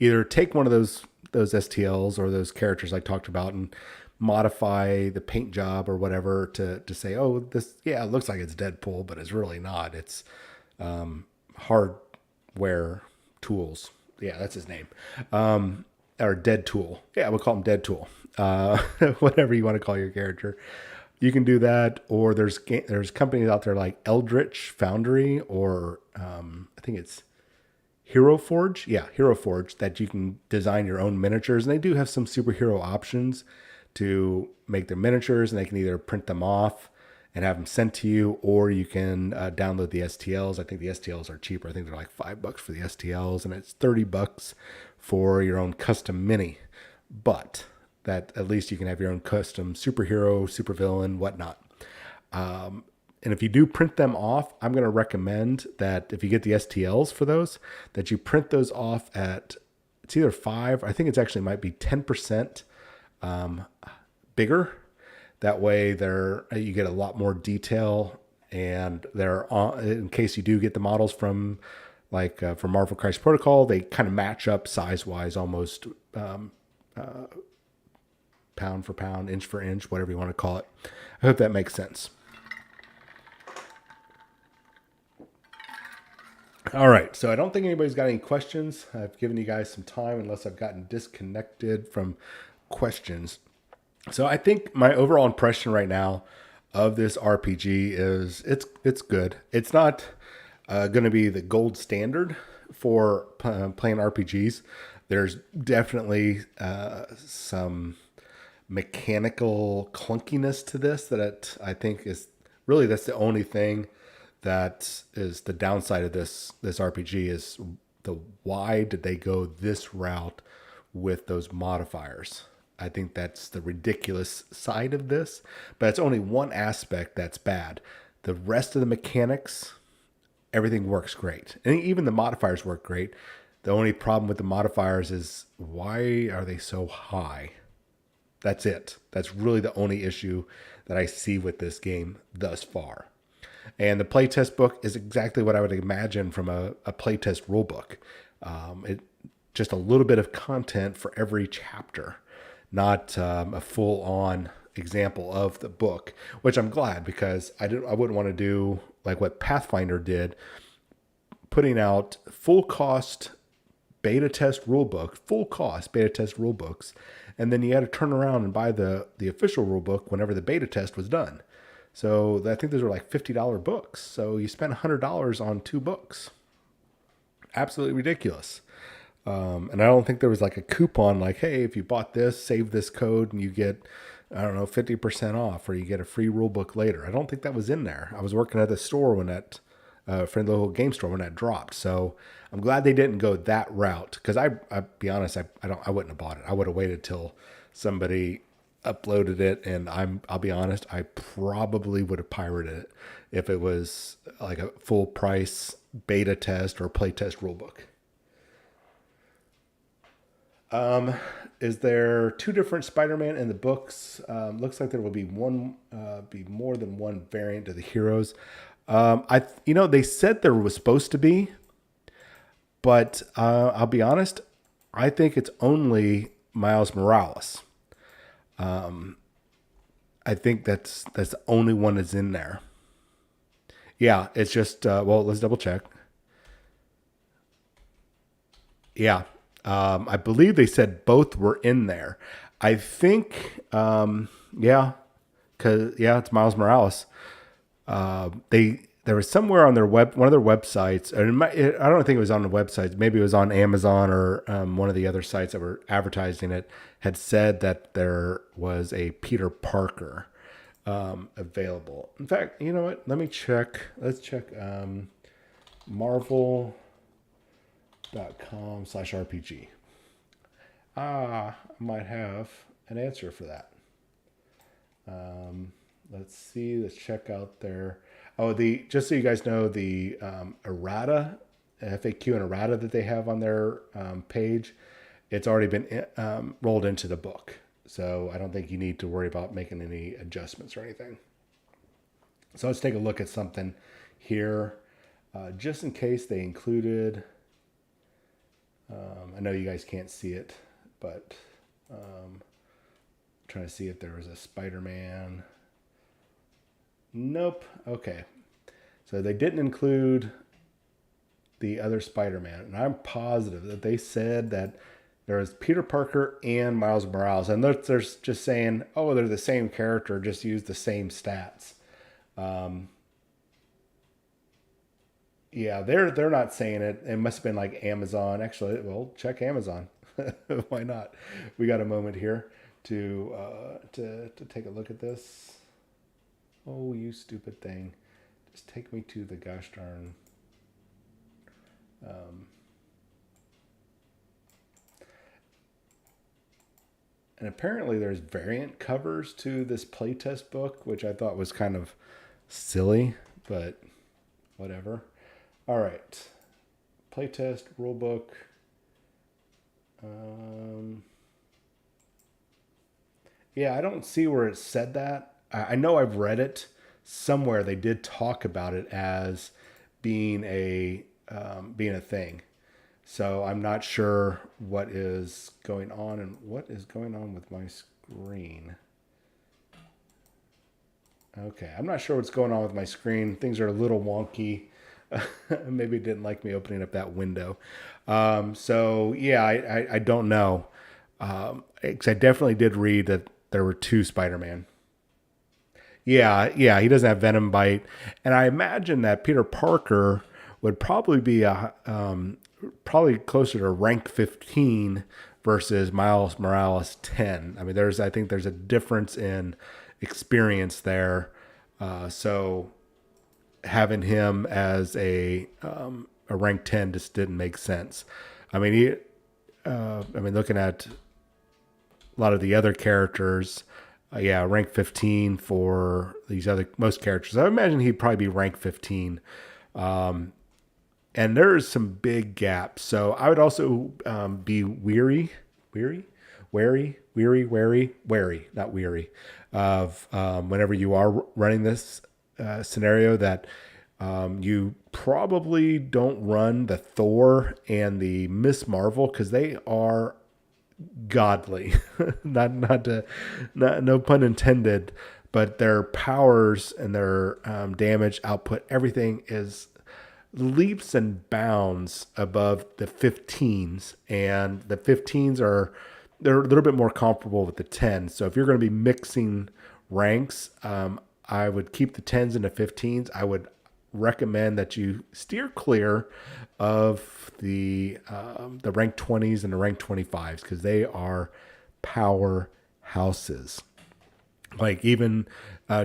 either take one of those STLs or those characters I talked about and modify the paint job or whatever to say, oh, this, yeah, it looks like it's Deadpool, but it's really not. It's hardware tools. Yeah, that's his name. Or Dead Tool. Yeah, we'll call him Dead Tool. Whatever you want to call your character. You can do that, or there's companies out there like Eldritch Foundry, or I think it's Hero Forge. Yeah, Hero Forge, that you can design your own miniatures. And they do have some superhero options to make their miniatures, and they can either print them off and have them sent to you, or you can download the STLs. I think the STLs are cheaper. I think they're like $5 for the STLs, and it's $30 for your own custom mini. But that at least you can have your own custom superhero, supervillain, whatnot. And if you do print them off, I'm going to recommend that if you get the STLs for those, that you print those off at, it's either 5, I think it's actually might be 10% bigger. That way you get a lot more detail, and in case you do get the models from from Marvel Crisis Protocol, they kind of match up size-wise, almost pound for pound, inch for inch, whatever you want to call it. I hope that makes sense. All right, so I don't think anybody's got any questions. I've given you guys some time, unless I've gotten disconnected from questions. So I think my overall impression right now of this RPG is it's good. It's not going to be the gold standard for playing RPGs. There's definitely some mechanical clunkiness to this that I think is really, that's the only thing that is the downside of this RPG, is why did they go this route with those modifiers? I think that's the ridiculous side of this, but it's only one aspect that's bad. The rest of the mechanics, everything works great. And even the modifiers work great. The only problem with the modifiers is, why are they so high? That's it. That's really the only issue that I see with this game thus far. And the playtest book is exactly what I would imagine from a playtest rulebook. It just a little bit of content for every chapter, not a full-on example of the book, which I'm glad, because I wouldn't want to do like what Pathfinder did, putting out full cost beta test rulebook, full cost beta test rulebooks, and then you had to turn around and buy the official rulebook whenever the beta test was done. So I think those were like $50 books. So you spend $100 on 2 books. Absolutely ridiculous. And I don't think there was like a coupon like, hey, if you bought this, save this code and you get, I don't know, 50% off, or you get a free rule book later. I don't think that was in there. I was working at the store when that, friendly little game store, when that dropped. So I'm glad they didn't go that route, because I'll be honest, I wouldn't have bought it. I would have waited till somebody uploaded it, and I'll be honest, I probably would have pirated it if it was like a full price beta test or play test rulebook. Is there 2 different Spider-Man in the books? Looks like there will be be more than one variant of the heroes. They said there was supposed to be, but I'll be honest, I think it's only Miles Morales. I think that's the only one that's in there. Yeah, it's just well, let's double check. Yeah, I believe they said both were in there. I think, yeah, because yeah, it's Miles Morales. They there was somewhere on their one of their websites, and I don't think it was on the websites. Maybe it was on Amazon or one of the other sites that were advertising it. Had said that there was a Peter Parker available. In fact, you know what? Let me check. Let's check marvel.com/RPG. I might have an answer for that. Let's see. Let's check out their. Oh, the just so you guys know, the errata, FAQ and errata that they have on their page, it's already been rolled into the book. So I don't think you need to worry about making any adjustments or anything. So let's take a look at something here, just in case they included. I know you guys can't see it, but trying to see if there was a Spider-Man. Nope. Okay. So they didn't include the other Spider-Man. And I'm positive that they said that there was Peter Parker and Miles Morales. And they're just saying, oh, they're the same character, just use the same stats. Yeah, they're not saying it. It must have been like Amazon. Actually, well, check Amazon. Why not? We got a moment here to take a look at this. Oh, you stupid thing! Just take me to the gosh darn. And apparently, there's variant covers to this playtest book, which I thought was kind of silly, but whatever. All right, playtest rulebook. Yeah, I don't see where it said that. I know I've read it somewhere. They did talk about it as being a thing. So I'm not sure what is going on and what is going on with my screen. Okay, I'm not sure what's going on with my screen. Things are a little wonky. Maybe it didn't like me opening up that window. So yeah, I don't know. 'Cause I definitely did read that there were two Spider-Man. Yeah, he doesn't have Venom Bite, and I imagine that Peter Parker would probably be probably closer to rank 15 versus Miles Morales 10. I mean, I think there's a difference in experience there. So having him as a rank 10 just didn't make sense. I mean, looking at a lot of the other characters, yeah, rank 15 for these other most characters. I imagine he'd probably be rank 15. And there's some big gaps. So I would also be wary, not weary, of whenever you are running this scenario that you probably don't run the Thor and the Miss Marvel because they are godly. No pun intended, but their powers and their damage output, everything is leaps and bounds above the 15s, and the 15s they're a little bit more comparable with the 10s. So if you're going to be mixing ranks, I would keep the 10s and the 15s. I would recommend that you steer clear of the rank 20s and the rank 25s because they are powerhouses. Like even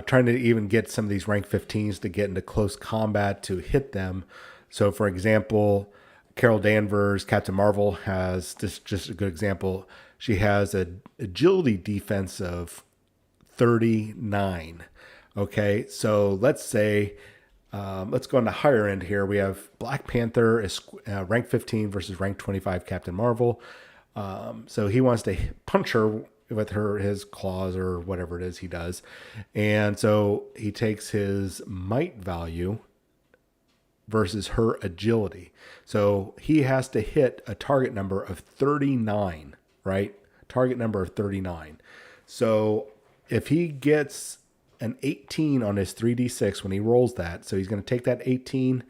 trying to even get some of these rank 15s to get into close combat to hit them. So for example, Carol Danvers, Captain Marvel has just a good example. She has an agility defense of 39. Okay, so let's say let's go on the higher end here. We have Black Panther is rank 15 versus rank 25 Captain Marvel. So he wants to punch her with his claws or whatever it is he does. And so he takes his might value versus her agility. So he has to hit a target number of 39, right? Target number of 39. So if he gets an 18 on his 3d6 when he rolls that. So he's going to take that 18,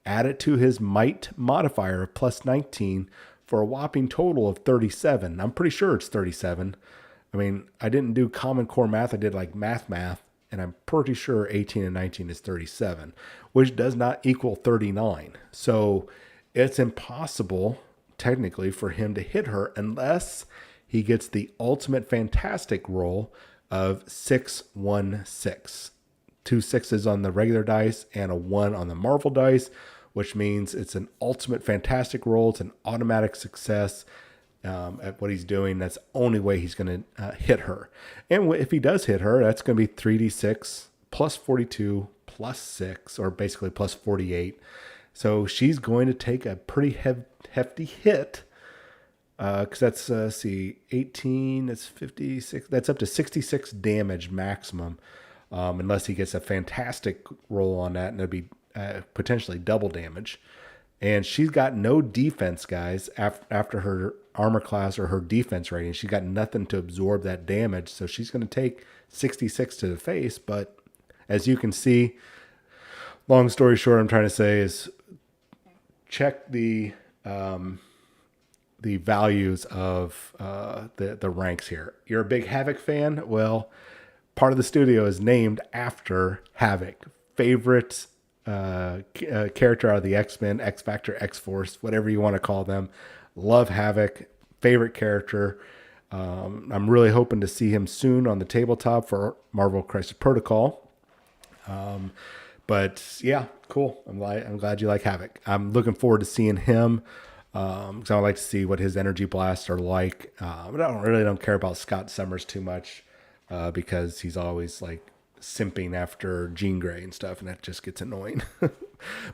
add it to his might modifier of plus 19 for a whopping total of 37. I'm pretty sure it's 37. I mean, I didn't do Common Core math. I did like math, and I'm pretty sure 18 and 19 is 37, which does not equal 39. So it's impossible, technically, for him to hit her unless he gets the ultimate fantastic roll of 616. 2 6s on the regular dice and a 1 on the Marvel dice, which means it's an ultimate fantastic roll. It's an automatic success at what he's doing. That's the only way he's going to hit her. And if he does hit her, that's going to be 3d6 plus 42 plus 6, or basically plus 48. So she's going to take a pretty hefty hit. Because that's, 18, that's 56, that's up to 66 damage maximum, unless he gets a fantastic roll on that, and it'll be potentially double damage. And she's got no defense, guys, after her armor class or her defense rating. She's got nothing to absorb that damage, so she's going to take 66 to the face. But as you can see, long story short, I'm trying to say is check the values of the ranks here. You're a big Havoc fan? Well, part of the studio is named after Havoc. Favorite character out of the X-Men, X-Factor, X-Force, whatever you want to call them. Love Havoc. Favorite character. I'm really hoping to see him soon on the tabletop for Marvel Crisis Protocol. But yeah, cool. I'm glad you like Havoc. I'm looking forward to seeing him. Because I would like to see what his energy blasts are like. But I don't care about Scott Summers too much because he's always like simping after Jean Grey and stuff, and that just gets annoying.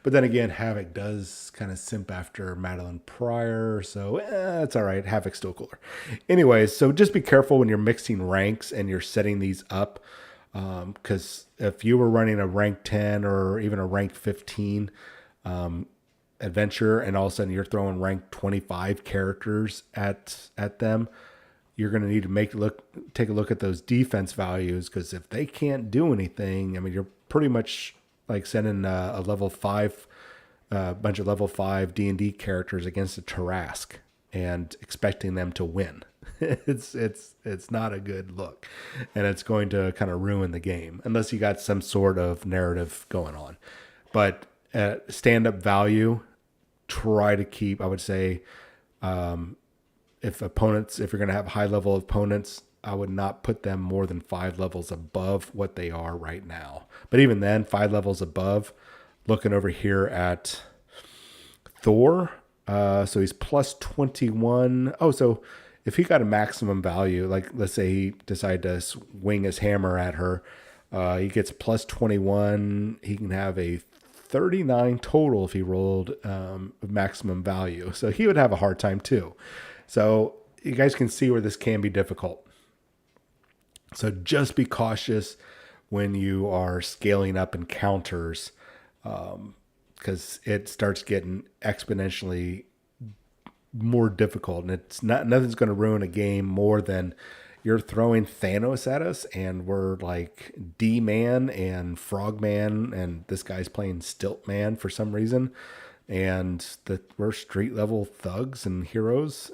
But then again, Havoc does kind of simp after Madeline Pryor, so it's all right. Havoc's still cooler. Anyways, so just be careful when you're mixing ranks and you're setting these up, because if you were running a rank 10 or even a rank 15 adventure, and all of a sudden you're throwing rank 25 characters at them, you're going to need to take a look at those defense values, because if they can't do anything, I mean, you're pretty much like sending a level 5, bunch of level 5 D&D characters against a Tarask and expecting them to win. It's not a good look, and it's going to kind of ruin the game unless you got some sort of narrative going on. But stand-up value, try to keep, I would say, if you're going to have high level opponents, I would not put them more than 5 levels above what they are right now. But even then, 5 levels above, looking over here at Thor, so he's plus 21. Oh, so if he got a maximum value, like let's say he decided to swing his hammer at her, he gets plus 21. He can have a 39 total if he rolled maximum value. So he would have a hard time too. So you guys can see where this can be difficult. So just be cautious when you are scaling up encounters, because it starts getting exponentially more difficult, and nothing's going to ruin a game more than you're throwing Thanos at us, and we're like D-Man and Frogman, and this guy's playing Stiltman for some reason, and we're street level thugs and heroes,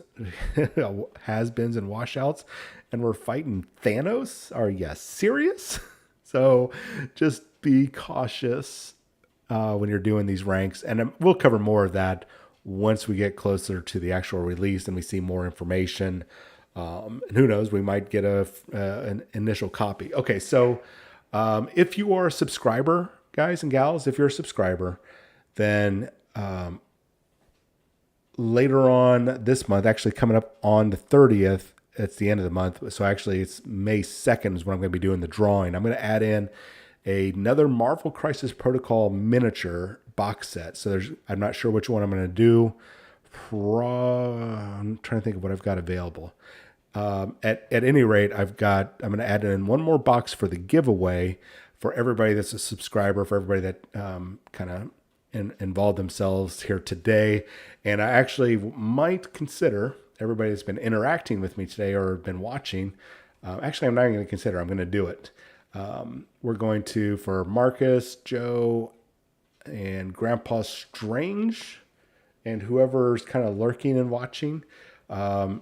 has-beens and washouts, and we're fighting Thanos? Are you serious? So just be cautious when you're doing these ranks, and we'll cover more of that once we get closer to the actual release and we see more information. And who knows, we might get an initial copy. Okay, so if you are a subscriber, guys and gals, if you're a subscriber, then later on this month, actually coming up on the 30th, it's the end of the month. So actually it's May 2nd is when I'm going to be doing the drawing. I'm going to add in another Marvel Crisis Protocol miniature box set. So I'm not sure which one I'm going to do. I'm trying to think of what I've got available. At any rate, I'm going to add in one more box for the giveaway for everybody that's a subscriber, for everybody that kind of involved themselves here today. And I actually might consider everybody that's been interacting with me today or been watching. Actually, I'm not going to consider. I'm going to do it. We're going to, for Marcus, Joe, and Grandpa Strange, and whoever's kind of lurking and watching,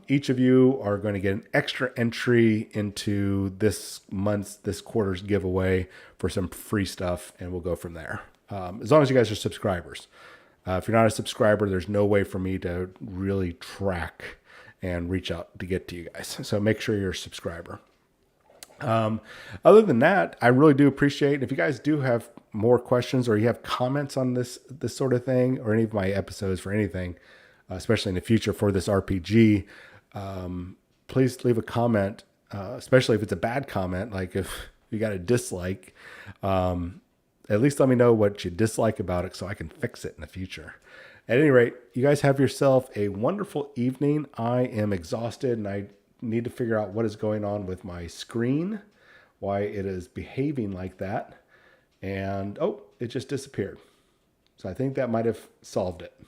each of you are going to get an extra entry into this quarter's giveaway for some free stuff, and we'll go from there. As long as you guys are subscribers. If you're not a subscriber, there's no way for me to really track and reach out to get to you guys. So make sure you're a subscriber. Other than that, I really do appreciate it. If you guys do have more questions or you have comments on this sort of thing or any of my episodes for anything, especially in the future for this RPG, please leave a comment, especially if it's a bad comment. Like if you got a dislike, at least let me know what you dislike about it so I can fix it in the future. At any rate, you guys have yourself a wonderful evening. I am exhausted and I need to figure out what is going on with my screen, why it is behaving like that. And, it just disappeared. So I think that might have solved it.